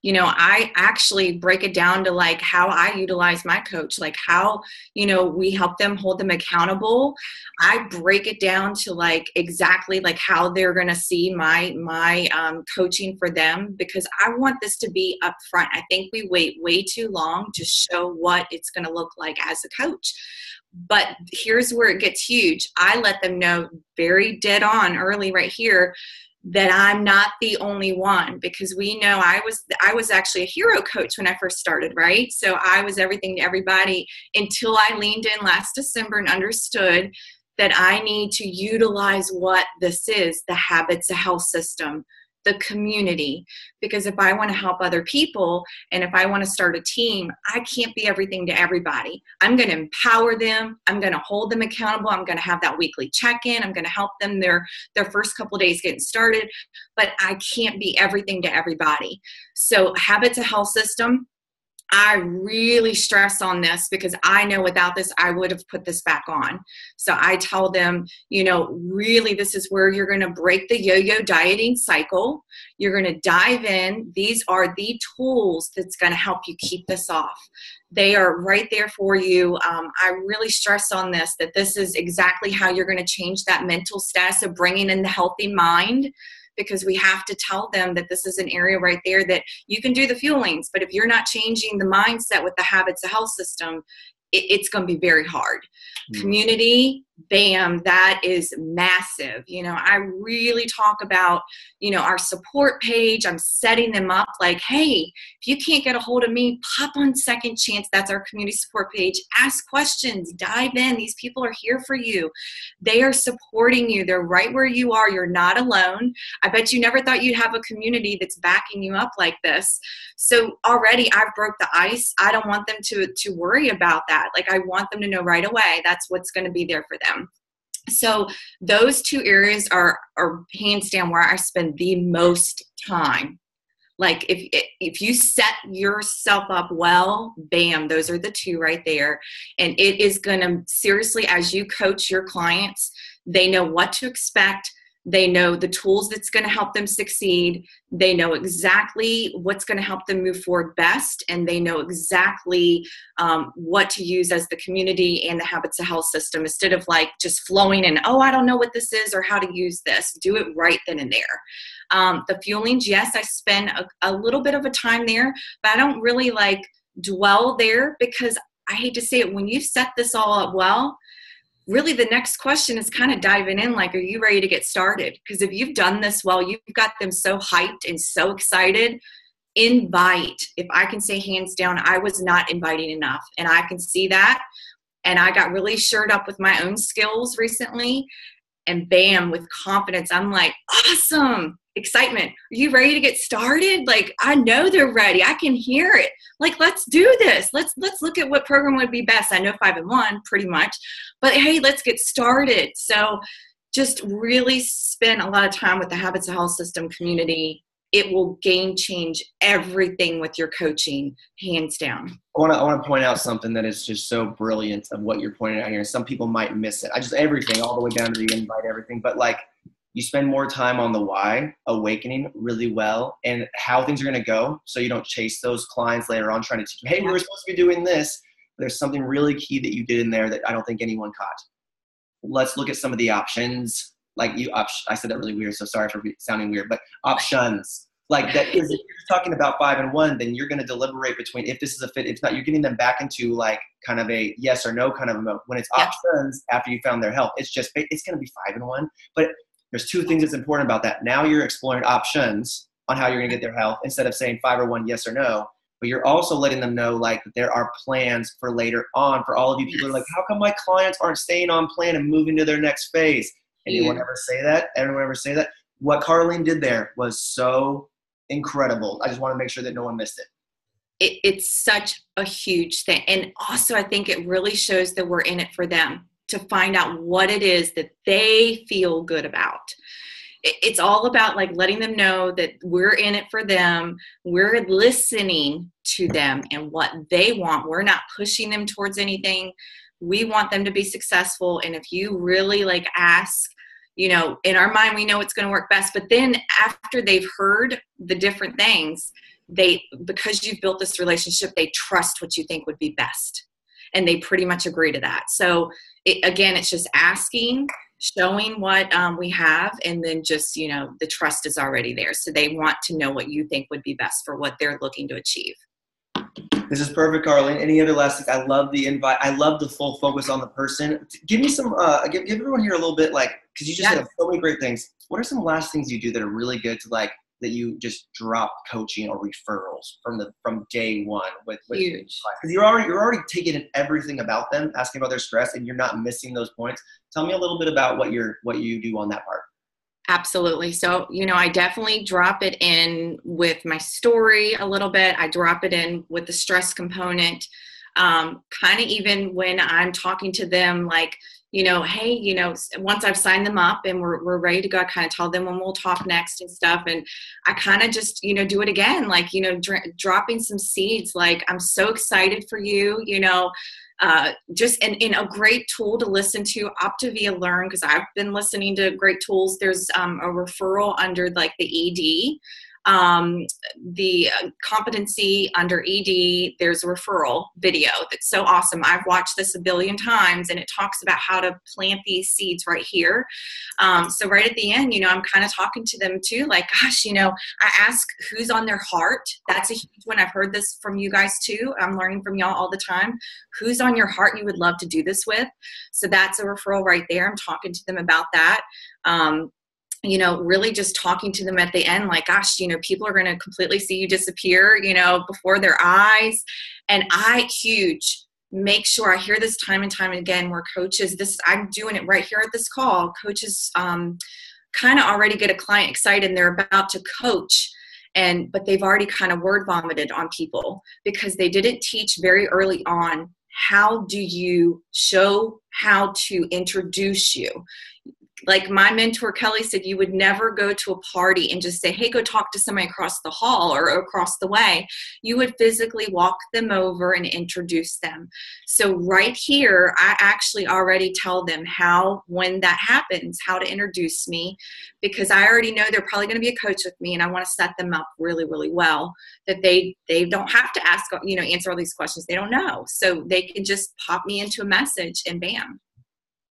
I actually break it down to like how I utilize my coach, like how, we help them, hold them accountable. I break it down to like exactly like how they're going to see my coaching for them, because I want this to be upfront. I think we wait way too long to show what it's going to look like as a coach. But here's where it gets huge. I let them know very dead on early right here that I'm not the only one, because we know I was actually a hero coach when I first started, right? So I was everything to everybody until I leaned in last December and understood that I need to utilize what this is, the Habits of Health system, the community. Because if I want to help other people and if I want to start a team, I can't be everything to everybody. I'm going to empower them. I'm going to hold them accountable. I'm going to have that weekly check-in. I'm going to help them their first couple of days getting started, but I can't be everything to everybody. So Habits of Health system, I really stress on this because I know without this, I would have put this back on. So I tell them, you know, really, this is where you're going to break the yo-yo dieting cycle. You're going to dive in. These are the tools that's going to help you keep this off. They are right there for you. I really stress on this, that this is exactly how you're going to change that mental status of bringing in the healthy mind, because we have to tell them that this is an area right there that you can do the fuelings, but if you're not changing the mindset with the Habits of Health system, it's going to be very hard. Community, bam, that is massive. You know, I really talk about, you know, our support page. I'm setting them up like, hey, if you can't get a hold of me, pop on Second Chance. That's our community support page. Ask questions, dive in. These people are here for you. They are supporting you. They're right where you are. You're not alone. I bet you never thought you'd have a community that's backing you up like this. So already I've broke the ice. I don't want them to worry about that. Like, I want them to know right away that's what's going to be there for them. So those two areas are hands down where I spend the most time. Like, if you set yourself up well, bam, those are the two right there. And it is going to, seriously, as you coach your clients, they know what to expect. They know the tools that's going to help them succeed. They know exactly what's going to help them move forward best. And they know exactly what to use as the community and the Habits of Health system, instead of like just flowing in, oh, I don't know what this is or how to use this. Do it right then and there. The fuelings, yes, I spend a little bit of a time there, but I don't really like dwell there, because I hate to say it, when you set this all up well, really the next question is kind of diving in like, are you ready to get started? Because if you've done this well, you've got them so hyped and so excited. Invite. If I can say hands down, I was not inviting enough, and I can see that. And I got really shored up with my own skills recently, and bam, with confidence, I'm like, awesome. Excitement. Are you ready to get started? Like, I know they're ready. I can hear it. Like, let's do this. Let's look at what program would be best. I know 5-in-1 pretty much, but hey, let's get started. So just really spend a lot of time with the Habits of Health system community. It will game change everything with your coaching, hands down. I want to point out something that is just so brilliant of what you're pointing out here. Some people might miss it. Everything, all the way down to the invite, everything. But like, you spend more time on the why, awakening really well, and how things are going to go, so you don't chase those clients later on trying to teach them, hey, we were supposed to be doing this. There's something really key that you did in there that I don't think anyone caught. Let's look at some of the options. Like I said that really weird, so sorry for sounding weird, but options. Like that is, if you're talking about 5-in-1, then you're going to deliberate between if this is a fit, if not, you're getting them back into like kind of a yes or no kind of a mode. When it's options after you found their help, it's going to be 5-in-1, but there's two things that's important about that. Now you're exploring options on how you're going to get their help instead of saying 5 or 1, yes or no. But you're also letting them know like that there are plans for later on for all of you. People are like, how come my clients aren't staying on plan and moving to their next phase? Anyone ever say that? Everyone ever say that? What Carlene did there was so incredible. I just want to make sure that no one missed it. It's such a huge thing. And also I think it really shows that we're in it for them, to find out what it is that they feel good about. It's all about like letting them know that we're in it for them. We're listening to them and what they want. We're not pushing them towards anything. We want them to be successful. And if you really like ask, you know, in our mind, we know it's going to work best. But then after they've heard the different things, because you've built this relationship, they trust what you think would be best. And they pretty much agree to that. So it's just asking, showing what we have, and then just, you know, the trust is already there. So they want to know what you think would be best for what they're looking to achieve. This is perfect, Carlene. Any other last things? I love the invite. I love the full focus on the person. Give me some, give everyone here a little bit, like, because you just said so many great things. What are some last things you do that are really good to like, that you just drop coaching or referrals from day one with Huge. Because you're already taking in everything about them, asking about their stress, and you're not missing those points. Tell me a little bit about what you do on that part. Absolutely. So, you know, I definitely drop it in with my story a little bit. I drop it in with the stress component. Kind of even when I'm talking to them, like, you know, hey, you know, once I've signed them up and we're ready to go, I kind of tell them when we'll talk next and stuff. And I kind of just, you know, do it again, like, you know, dropping some seeds, like, I'm so excited for you, you know, just in a great tool to listen to, Optavia Learn, because I've been listening to great tools. There's a referral under like the ED. The competency under ED, there's a referral video that's so awesome. I've watched this a billion times, and it talks about how to plant these seeds right here. So right at the end, you know, I'm kind of talking to them too, like, gosh, you know, I ask who's on their heart. That's a huge one. I've heard this from you guys too. I'm learning from y'all all the time. Who's on your heart you would love to do this with? So that's a referral right there. I'm talking to them about that. You know, really just talking to them at the end, like, gosh, you know, people are going to completely see you disappear, you know, before their eyes. And make sure, I hear this time and time again where coaches, I'm doing it right here at this call, coaches kind of already get a client excited and they're about to coach, but they've already kind of word vomited on people because they didn't teach very early on, how do you show how to introduce you? Like my mentor, Kelly, said, you would never go to a party and just say, hey, go talk to somebody across the hall or across the way. You would physically walk them over and introduce them. So right here, I actually already tell them how, when that happens, how to introduce me, because I already know they're probably going to be a coach with me, and I want to set them up really, really well, that they don't have to ask, you know, answer all these questions they don't know. So they can just pop me into a message and bam.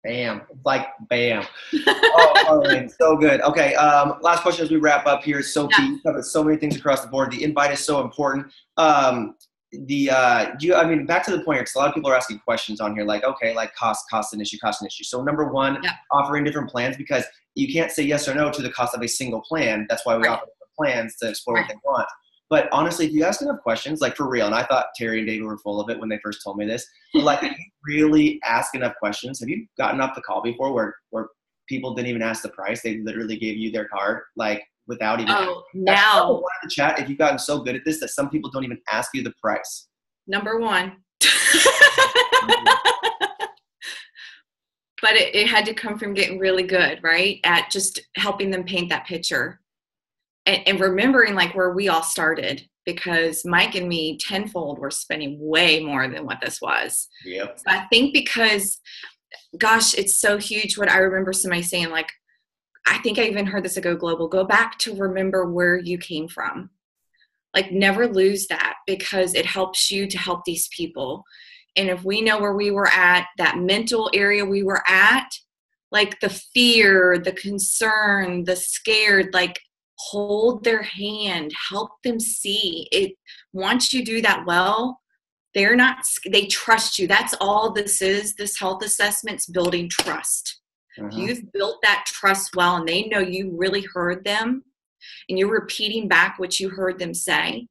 Bam. Like bam. Oh, man, so good. Okay. Last question as we wrap up here is so key. You covered so many things across the board. The invite is so important. Back to the point here, because a lot of people are asking questions on here, like, okay, like cost an issue. So number one, offering different plans, because you can't say yes or no to the cost of a single plan. That's why we offer different plans to explore what they want. But honestly, if you ask enough questions, like for real, and I thought Terry and David were full of it when they first told me this, but like, if you really ask enough questions, have you gotten off the call before where people didn't even ask the price? They literally gave you their card, like without even. Oh, now. One in the chat, if you've gotten so good at this that some people don't even ask you the price. Number one. But it had to come from getting really good, right? At just helping them paint that picture. And remembering like where we all started, because Mike and me tenfold were spending way more than what this was. Yep. So I think because, gosh, it's so huge. What I remember somebody saying, like, I think I even heard this at Go Global, go back to remember where you came from. Like, never lose that, because it helps you to help these people. And if we know where we were at, that mental area we were at, like the fear, the concern, the scared, like, hold their hand, help them see it. Once you do that well, they trust you. That's all this is. This health assessment's building trust. You've built that trust well, and they know you really heard them, and you're repeating back what you heard them say.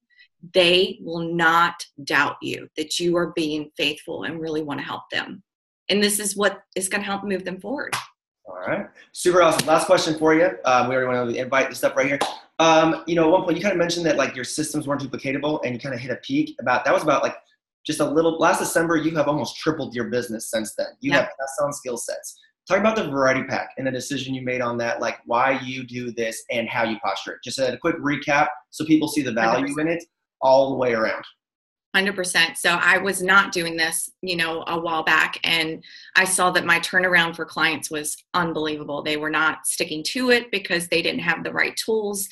They will not doubt you, that you are being faithful and really want to help them. And this is what is going to help move them forward. All right. Super awesome. Last question for you. We already went over the invite and stuff right here. At one point you kind of mentioned that like your systems weren't duplicatable, and you kind of hit a peak that was about like just a little. Last December, you have almost tripled your business since then. You have best-selling skill sets. Talk about the variety pack and the decision you made on that, like why you do this and how you posture it. Just a quick recap so people see the value 100%. In it all the way around. 100%. So I was not doing this, a while back, and I saw that my turnaround for clients was unbelievable. They were not sticking to it because they didn't have the right tools.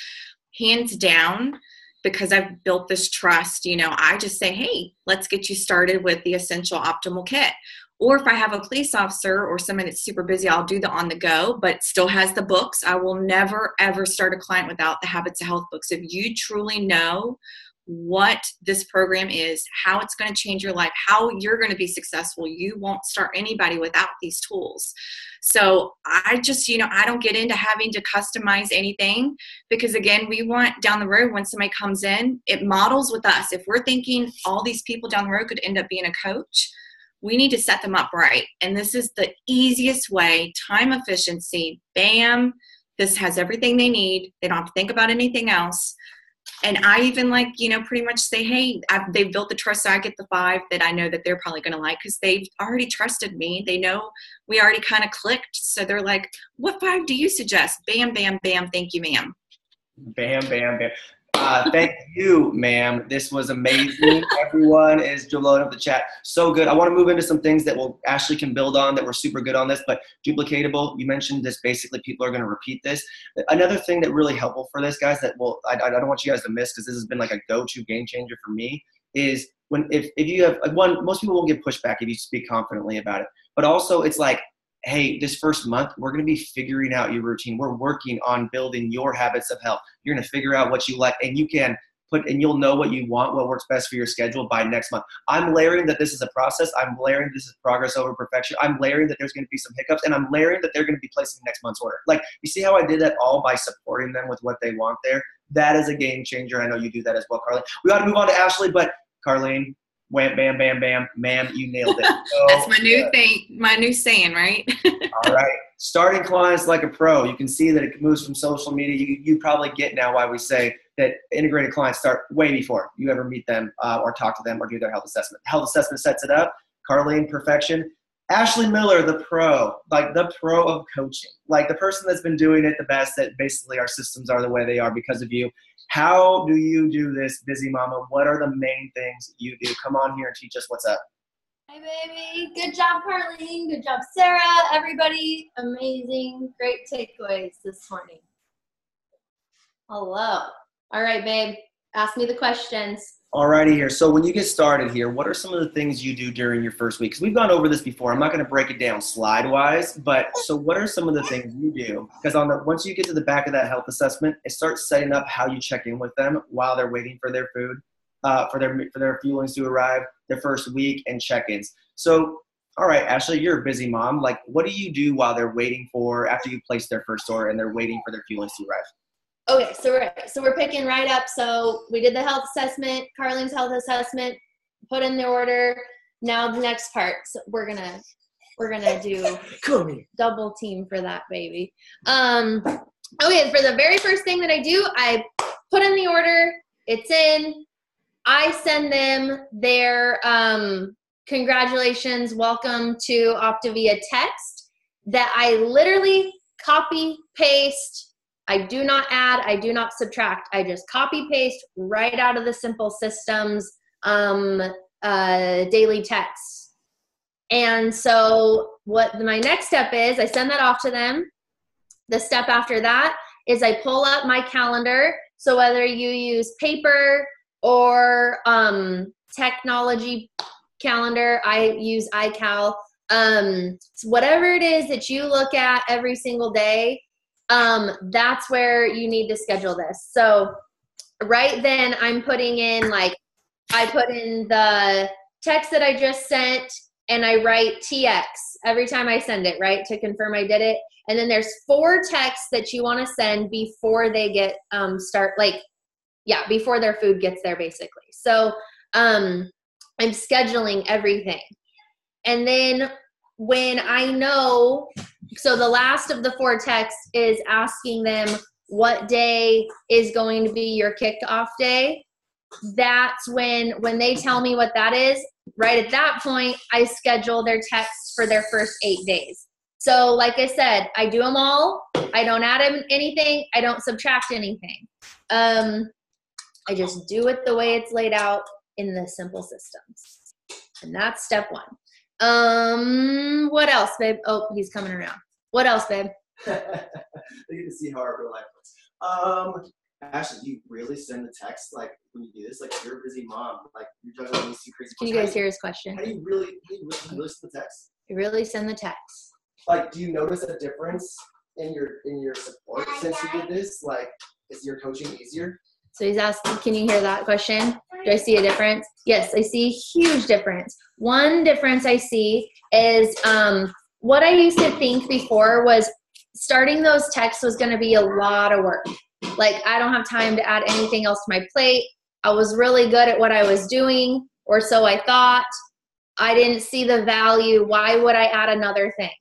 Hands down, because I've built this trust, I just say, hey, let's get you started with the Essential Optimal Kit. Or if I have a police officer or somebody that's super busy, I'll do the on the go, but still has the books. I will never, ever start a client without the Habits of Health books. If you truly know what this program is, how it's going to change your life, how you're going to be successful, you won't start anybody without these tools. So I just, I don't get into having to customize anything, because again, we want down the road when somebody comes in, it models with us. If we're thinking all these people down the road could end up being a coach, we need to set them up right. And this is the easiest way, time efficiency, bam, this has everything they need. They don't have to think about anything else. And I even pretty much say, hey, they've built the trust, so I get the 5 that I know that they're probably going to like because they've already trusted me. They know we already kind of clicked. So they're like, what 5 do you suggest? Bam, bam, bam. Thank you, ma'am. Bam, bam, bam. Thank you, ma'am. This was amazing. Everyone is loading up the chat. So good. I want to move into some things that Ashley can build on that we're super good on this, but duplicatable. You mentioned this. Basically, people are going to repeat this. Another thing that really helpful for this, guys, that I don't want you guys to miss because this has been like a go-to game changer for me is if you have most people won't get pushback if you speak confidently about it, but also it's like, hey, this first month, we're going to be figuring out your routine. We're working on building your habits of health. You're going to figure out what you like, and you'll know what you want, what works best for your schedule by next month. I'm layering that this is a process. I'm layering this is progress over perfection. I'm layering that there's going to be some hiccups, and I'm layering that they're going to be placing next month's order. Like, you see how I did that all by supporting them with what they want there? That is a game changer. I know you do that as well, Carlene. We got to move on to Ashley, but Carlene, wham, bam, bam, bam, ma'am, you nailed it. So that's my new thing, my new saying, right? All right. Starting clients like a pro. You can see that it moves from social media. You probably get now why we say that integrated clients start way before you ever meet them or talk to them or do their health assessment. Health assessment sets it up. Carlene, perfection. Ashley Miller, the pro, like the pro of coaching, like the person that's been doing it the best, that basically our systems are the way they are because of you. How do you do this, busy mama? What are the main things you do? Come on here and teach us what's up. Hi, baby. Good job, Carlene. Good job, Sarah. Everybody, amazing. Great takeaways this morning. Hello. All right, babe. Ask me the questions. All righty here. So when you get started here, what are some of the things you do during your first week? Because we've gone over this before. I'm not going to break it down slide-wise, but so what are some of the things you do? Because once you get to the back of that health assessment, it starts setting up how you check in with them while they're waiting for their food, for their fuelings to arrive, their first week, and check-ins. So, all right, Ashley, you're a busy mom. Like, what do you do while they're waiting after you place their first order and they're waiting for their fuelings to arrive? Okay, so we're picking right up. So we did the health assessment, Carlene's health assessment, put in the order. Now the next part. So we're gonna do double team for that, baby. Okay, for the very first thing that I do, I put in the order. It's in. I send them their congratulations, welcome to Optavia text that I literally copy paste. I do not add, I do not subtract. I just copy paste right out of the Simple Systems daily text. And so what my next step is, I send that off to them. The step after that is I pull up my calendar. So whether you use paper or technology calendar, I use iCal. So whatever it is that you look at every single day, that's where you need to schedule this. So right then I'm putting in, I put in the text that I just sent and I write TX every time I send it, right, to confirm I did it. And then there's 4 texts that you want to send before they get, before their food gets there, basically. So, I'm scheduling everything. And then when I know, so the last of the 4 texts is asking them what day is going to be your kickoff day. That's when they tell me what that is, right at that point, I schedule their texts for their first 8 days. So like I said, I do them all. I don't add anything. I don't subtract anything. I just do it the way it's laid out in the Simple Systems. And that's step 1. What else, babe? Oh, he's coming around. What else, babe? They get to see how our real life looks. Ashley, do you really send the text when you do this? You're a busy mom. You're juggling these 2 crazy. Can you guys hear his question? How do you really send the text? You really send the text. Do you notice a difference in your support since you did this? Is your coaching easier? So he's asking, can you hear that question? Do I see a difference? Yes, I see a huge difference. One difference I see is what I used to think before was starting those texts was going to be a lot of work. I don't have time to add anything else to my plate. I was really good at what I was doing, or so I thought. I didn't see the value. Why would I add another thing?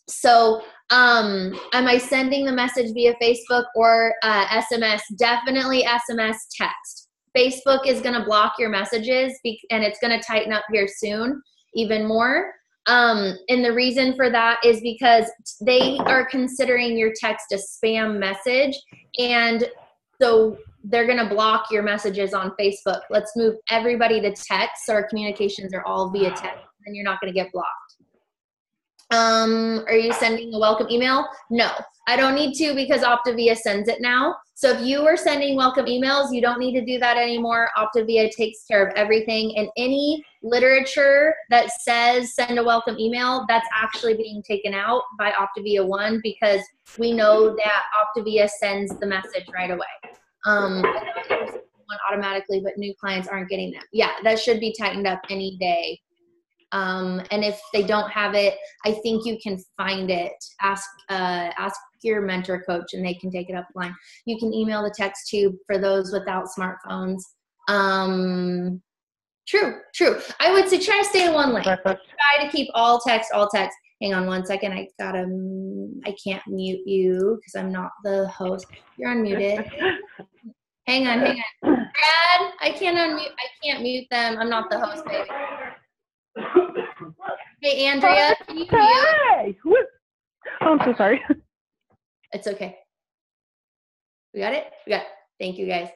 So Am I sending the message via Facebook or SMS? Definitely SMS text. Facebook is going to block your messages and it's going to tighten up here soon even more. And the reason for that is because they are considering your text a spam message. And so they're going to block your messages on Facebook. Let's move everybody to text. So our communications are all via text and you're not going to get blocked. Are you sending a welcome email? No, I don't need to because Optavia sends it now. So if you were sending welcome emails, you don't need to do that anymore. Optavia takes care of everything. And any literature that says send a welcome email, that's actually being taken out by Optavia One because we know that Optavia sends the message right away. I thought it was one automatically, but new clients aren't getting them. Yeah, that should be tightened up any day. And if they don't have it, I think you can find it. Ask your mentor coach and they can take it offline. You can email the text tube for those without smartphones. True. I would say try to stay in one lane. Perfect. Try to keep all text. Hang on one second. I can't mute you because I'm not the host. You're unmuted. Hang on. Brad, I can't mute them. I'm not the host, baby. Hey, Andrea, can you mute? Hey! Oh, I'm so sorry. It's okay. We got it? Thank you, guys.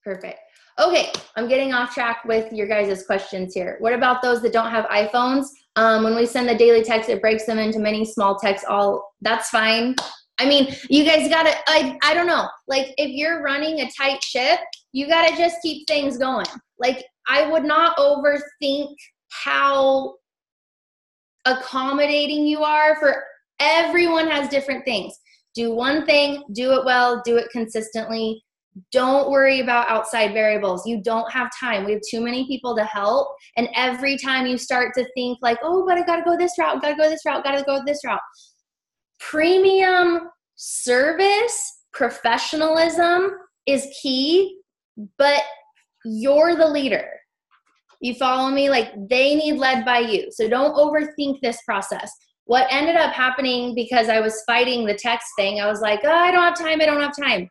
Perfect. Okay, I'm getting off track with your guys' questions here. What about those that don't have iPhones? When we send the daily text, it breaks them into many small texts. That's fine. I mean, you guys gotta, I don't know. Like, if you're running a tight ship, you gotta just keep things going. Like, I would not overthink how accommodating you are. For everyone has different things. Do one thing, do it well, do it consistently. Don't worry about outside variables. You don't have time. We have too many people to help. And every time you start to think like, oh, but I got to go this route, got to go this route. Premium service, professionalism is key, but you're the leader. You follow me? Like, they need led by you. So don't overthink this process. What ended up happening, because I was fighting the text thing, I was like, oh, I don't have time.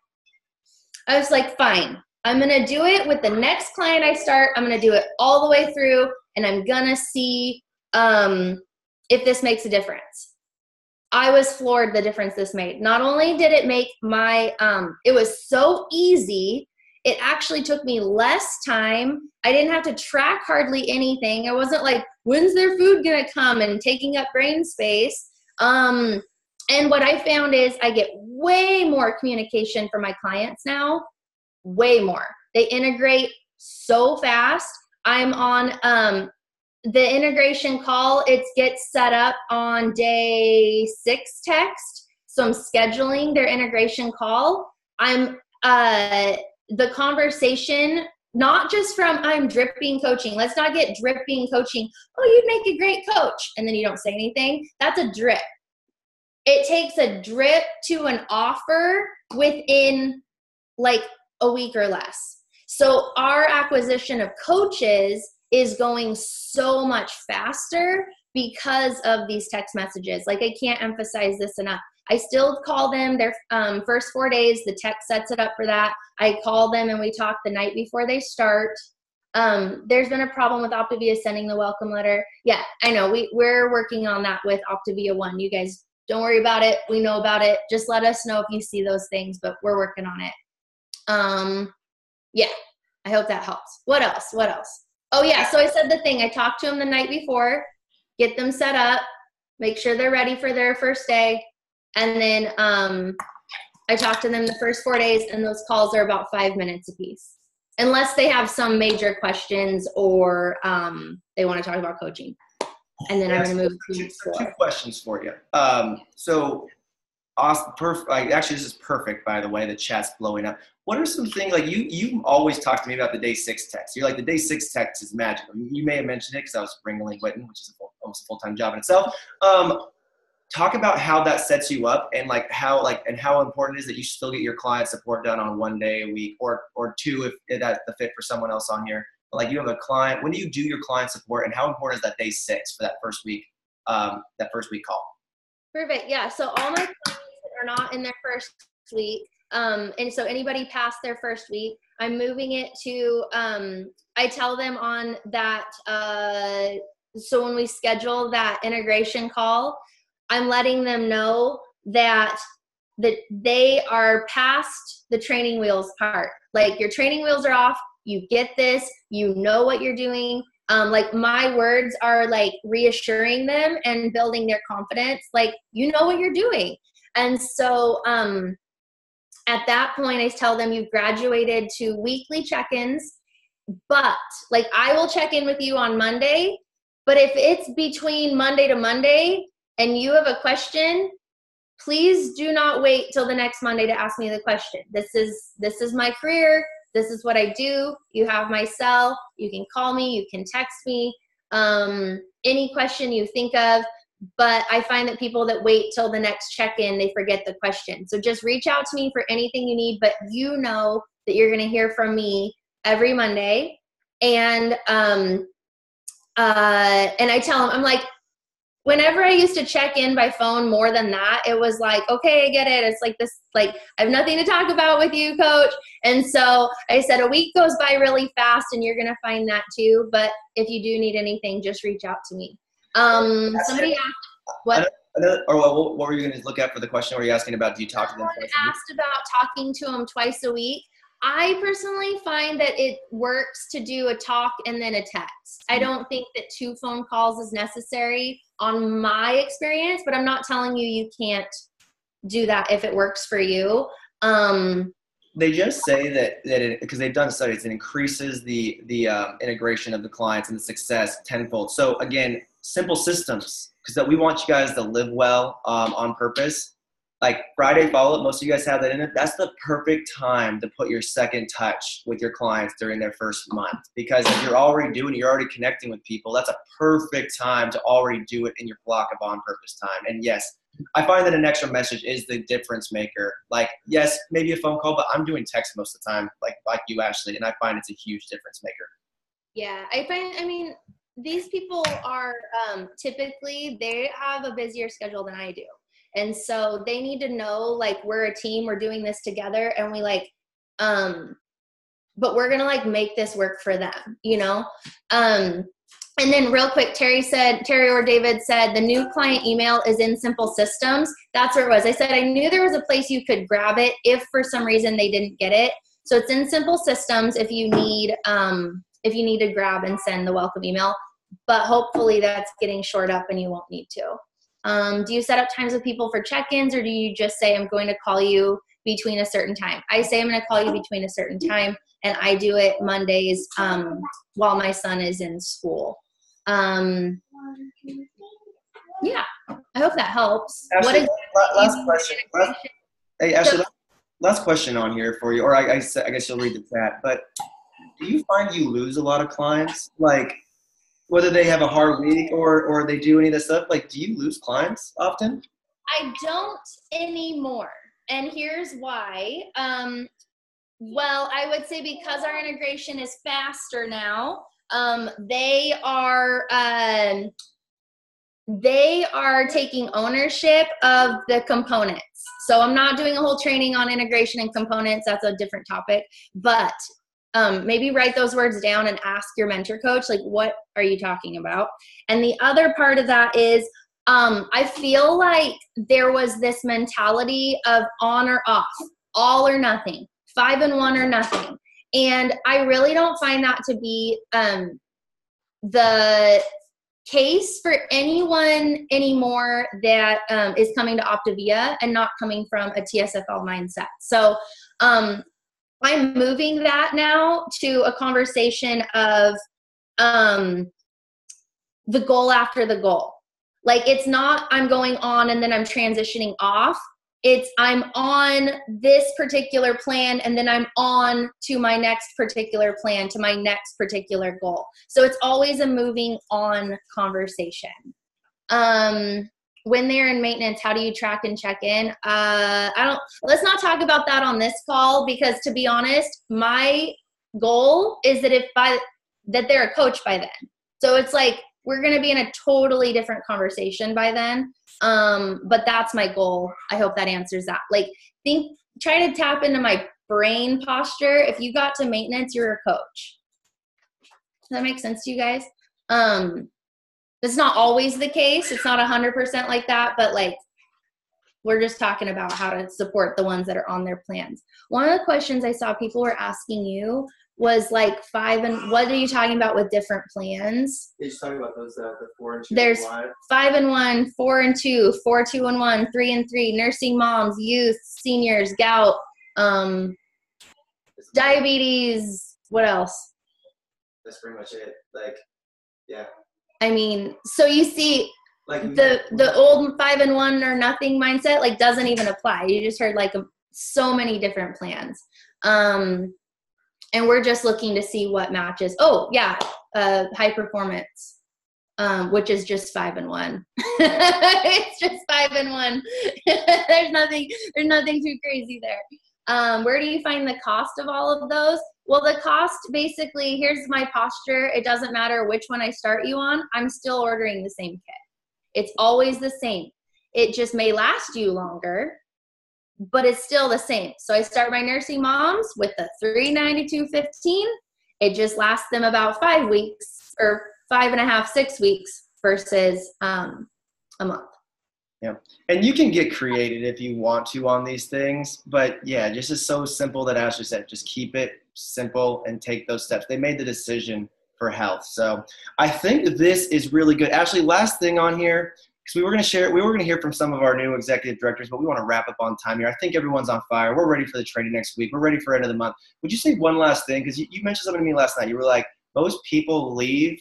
I was like, fine, I'm going to do it with the next client I start. I'm going to do it all the way through, and I'm going to see if this makes a difference. I was floored the difference this made. Not only did it make my, it was so easy, it actually took me less time. I didn't have to track hardly anything. I wasn't like, when's their food going to come and taking up brain space. And what I found is I get way more communication from my clients now, way more. They integrate so fast. I'm on the integration call. It gets set up on day 6 text. So I'm scheduling their integration call. I'm the conversation, not just from I'm dripping coaching. Let's not get dripping coaching. Oh, you'd make a great coach. And then you don't say anything. That's a drip. It takes a drip to an offer within like a week or less. So our acquisition of coaches is going so much faster because of these text messages. Like, I can't emphasize this enough. I still call them their first 4 days. The text sets it up for that. I call them and we talk the night before they start. There's been a problem with Optavia sending the welcome letter. Yeah, I know. We're working on that with Optavia One. You guys don't worry about it. We know about it. Just let us know if you see those things, but we're working on it. Yeah, I hope that helps. What else? Oh yeah, so I said the thing. I talked to them the night before, get them set up, make sure they're ready for their first day. And then I talk to them the first 4 days, and those calls are about 5 minutes apiece. Unless they have some major questions or they want to talk about coaching. And then I'm going to move to 2 questions for you. So, awesome, perfect. Actually, this is perfect, by the way. The chat's blowing up. What are some things, like you always talk to me about the day 6 text. You're like, the day 6 text is magical. You may have mentioned it because I was Ringling Witten, which is almost a full-time job in itself. Talk about how that sets you up, and how important it is that you still get your client support done on 1 day a week or 2 if that's the fit for someone else on here. Like, you have a client, when do you do your client support, and how important is that day 6 for that first week call? Perfect. Yeah. So all my clients that are not in their first week, and so anybody past their first week, I'm moving it to, I tell them on that, so when we schedule that integration call, I'm letting them know that they are past the training wheels part. Like, your training wheels are off. You get this. You know what you're doing. Like, my words are like reassuring them and building their confidence. Like, you know what you're doing. And so at that point, I tell them you've graduated to weekly check-ins, but like, I will check in with you on Monday. But if it's between Monday to Monday and you have a question, please do not wait till the next Monday to ask me the question. This is my career. This is what I do. You have my cell. You can call me. You can text me. Any question you think of. But I find that people that wait till the next check-in, they forget the question. So just reach out to me for anything you need, but you know that you're going to hear from me every Monday. And I tell them, I'm like, whenever I used to check in by phone more than that, it was like, okay, I get it. It's like this, like, I have nothing to talk about with you, coach. And so I said, a week goes by really fast, and you're going to find that too. But if you do need anything, just reach out to me. Somebody asked, what? What were you going to look at for the question? Were you asking about, do you talk to them? Someone asked about talking to them twice a week. I personally find that it works to do a talk and then a text. I don't think that 2 phone calls is necessary on my experience, but I'm not telling you you can't do that if it works for you. They just say that because they've done studies, it increases the integration of the clients and the success tenfold. So again, simple systems, because we want you guys to live well on purpose. Like Friday follow-up, most of you guys have that in it. That's the perfect time to put your second touch with your clients during their first month. Because if you're already doing it, you're already connecting with people, that's a perfect time to already do it in your block of on-purpose time. And yes, I find that an extra message is the difference maker. Like, yes, maybe a phone call, but I'm doing text most of the time, like you, Ashley, and I find it's a huge difference maker. Yeah, I mean, these people are typically, they have a busier schedule than I do. And so they need to know, like, we're a team, we're doing this together, and we like, but we're going to like make this work for them, you know? And then real quick, Terry or David said, the new client email is in Simple Systems. That's where it was. I said, I knew there was a place you could grab it if for some reason they didn't get it. So it's in Simple Systems if you need to grab and send the welcome email, but hopefully that's getting shored up and you won't need to. Do you set up times with people for check-ins, or do you just say, I'm going to call you between a certain time? I say I'm going to call you between a certain time, and I do it Mondays while my son is in school. Yeah, I hope that helps. Ashley, last question. Hey, Ashley, last question on here for you, or I guess you'll read the chat, but do you find you lose a lot of clients? Like, whether they have a hard week or they do any of this stuff, like, do you lose clients often? I don't anymore. And here's why. Well, I would say because our integration is faster now, they are taking ownership of the components. So I'm not doing a whole training on integration and components. That's a different topic. But maybe write those words down and ask your mentor coach, like, what are you talking about? And the other part of that is, I feel like there was this mentality of on or off, all or nothing, 5 and 1 or nothing. And I really don't find that to be the case for anyone anymore that is coming to Optavia and not coming from a TSFL mindset. So I'm moving that now to a conversation of the goal after the goal. Like, it's not I'm going on and then I'm transitioning off. It's I'm on this particular plan and then I'm on to my next particular plan, to my next particular goal. So it's always a moving on conversation. When they're in maintenance, how do you track and check in? Let's not talk about that on this call, because to be honest, my goal is that that they're a coach by then. So it's like, we're going to be in a totally different conversation by then. But that's my goal. I hope that answers that. Like, try to tap into my brain posture. If you got to maintenance, you're a coach. Does that make sense to you guys? It's not always the case. It's not 100% like that, but like, we're just talking about how to support the ones that are on their plans. One of the questions I saw people were asking you was like what are you talking about with different plans? You're just talking about those, the 4 and 2. There's 5 and 1, 4 and 2, 4, 2 and 1, 3 and 3, nursing moms, youth, seniors, gout, diabetes. What else? That's pretty much it. Like, yeah. I mean, so you see, like the old 5 and 1 or nothing mindset like doesn't even apply. You just heard like so many different plans. And we're just looking to see what matches. Oh yeah, high performance, which is just 5 and 1. It's just 5 and 1. There's nothing too crazy there. Where do you find the cost of all of those? Well, the cost basically, here's my posture. It doesn't matter which one I start you on. I'm still ordering the same kit. It's always the same. It just may last you longer, but it's still the same. So I start my nursing moms with the $392.15. It just lasts them about 5 weeks or 5.5, 6 weeks versus a month. Yeah. And you can get creative if you want to on these things, but yeah, just is so simple that Ashley said, just keep it simple and take those steps. They made the decision for health. So I think this is really good. Ashley, last thing on here, because we were going to hear from some of our new executive directors, but we want to wrap up on time here. I think everyone's on fire. We're ready for the training next week. We're ready for end of the month. Would you say one last thing? Because you mentioned something to me last night. You were like, most people leave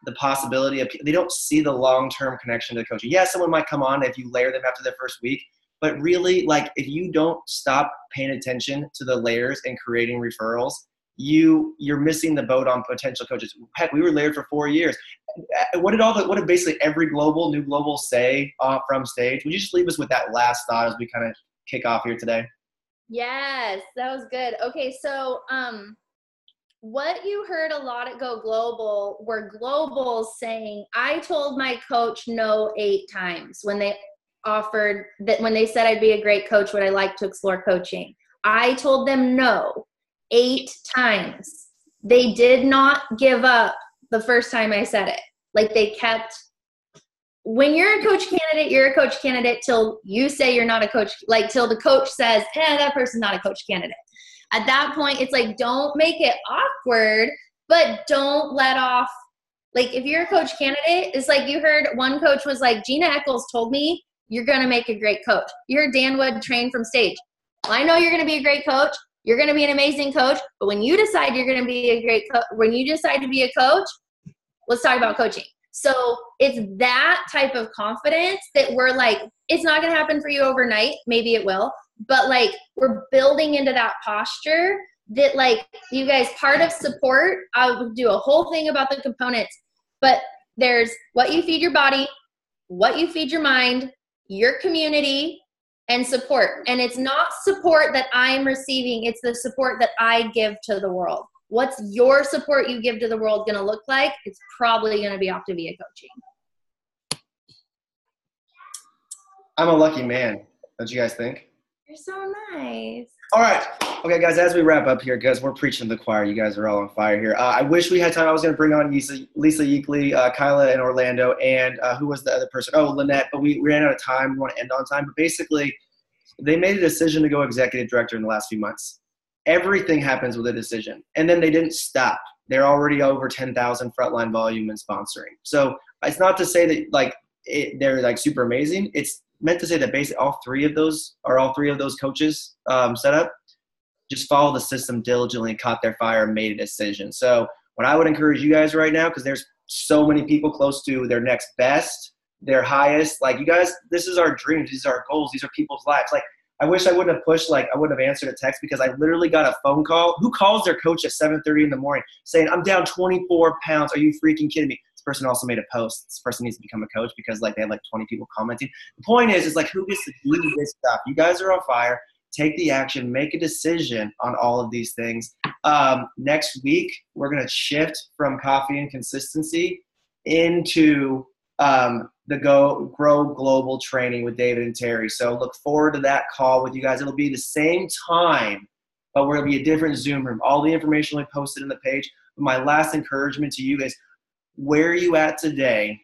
the possibility of, they don't see the long-term connection to coaching. Yeah, someone might come on if you layer them after their first week, but really, like, if you don't stop paying attention to the layers and creating referrals, you're missing the boat on potential coaches. Heck, we were layered for 4 years. What did basically every new global say from stage? Would you just leave us with that last thought as we kind of kick off here today? Yes, that was good. Okay, so what you heard a lot at Go Global were globals saying, I told my coach no 8 times when they offered that, when they said I'd be a great coach, would I like to explore coaching? I told them no 8 times. They did not give up the first time I said it. Like, they kept, when you're a coach candidate, you're a coach candidate till you say you're not a coach, like till the coach says, that person's not a coach candidate. At that point, it's like, don't make it awkward, but don't let off. Like, if you're a coach candidate, it's like you heard one coach was like, Gina Eccles told me you're going to make a great coach. You heard Dan Wood train from stage. Well, I know you're going to be a great coach. You're going to be an amazing coach. But when you decide you're going to be a great coach, when you decide to be a coach, let's talk about coaching. So it's that type of confidence that we're like, it's not going to happen for you overnight. Maybe it will. But like, we're building into that posture that, like, you guys, part of support, I'll do a whole thing about the components, but there's what you feed your body, what you feed your mind, your community, and support. And it's not support that I'm receiving. It's the support that I give to the world. What's your support you give to the world going to look like? It's probably going to be Optavia coaching. I'm a lucky man. Don't you guys think? You're so nice. All right. Okay, guys, as we wrap up here, guys, we're preaching to the choir. You guys are all on fire here. I wish we had time. I was going to bring on Lisa Yeakley, Kyla in Orlando, and who was the other person? Oh, Lynette. But we ran out of time. We want to end on time. But basically, they made a decision to go executive director in the last few months. Everything happens with a decision. And then they didn't stop. They're already over 10,000 frontline volume and sponsoring. So it's not to say that they're like super amazing. It's meant to say that basically all three of those coaches set up, just follow the system diligently, caught their fire, and made a decision. So what I would encourage you guys right now, because there's so many people close to their next best, their highest, like, you guys, this is our dreams. These are our goals. These are people's lives. Like, I wish I wouldn't have pushed, I wouldn't have answered a text, because I literally got a phone call. Who calls their coach at 7:30 in the morning saying, I'm down 24 pounds. Are you freaking kidding me? This person also made a post. This person needs to become a coach because, they had 20 people commenting. The point is who gets to do this stuff? You guys are on fire. Take the action. Make a decision on all of these things. Next week, we're going to shift from coffee and consistency into the Grow Global training with David and Terry. So look forward to that call with you guys. It'll be the same time, but we'll be a different Zoom room. All the information will be posted in the page. But my last encouragement to you is, where are you at today?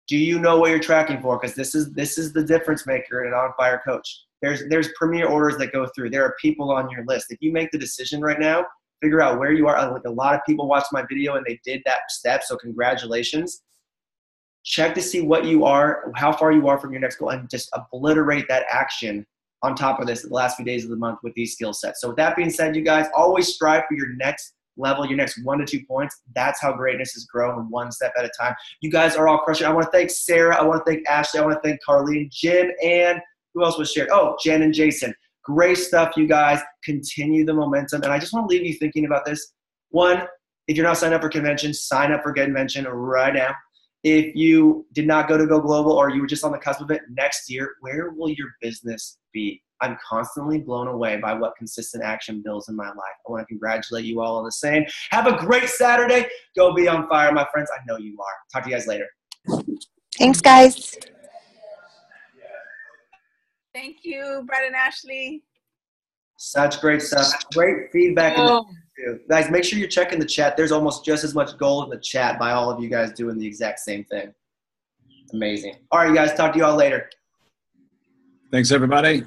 Do you know what you're tracking for? Because this is the difference maker in an On Fire coach. There's premier orders that go through. There are people on your list. If you make the decision right now, figure out where you are. Like, a lot of people watched my video and they did that step, so congratulations. Check to see what you are, how far you are from your next goal, and just obliterate that action on top of this the last few days of the month with these skill sets. So with that being said, you guys, always strive for your next level, your next 1 to 2 points. That's how greatness is grown, one step at a time. You guys are all crushing. I want to thank Sarah. I want to thank Ashley. I want to thank Carlene, Jim, and who else was shared? Oh, Jen and Jason. Great stuff, you guys. Continue the momentum. And I just want to leave you thinking about this. One, if you're not signed up for convention, sign up for convention right now. If you did not go to Go Global, or you were just on the cusp of it, next year, where will your business be? I'm constantly blown away by what consistent action builds in my life. I want to congratulate you all on the same. Have a great Saturday. Go be on fire, my friends. I know you are. Talk to you guys later. Thanks, guys. Thank you, Brett and Ashley. Such great stuff. Great feedback. Guys, make sure you're checking the chat. There's almost just as much gold in the chat by all of you guys doing the exact same thing. Amazing. All right, you guys. Talk to you all later. Thanks, everybody.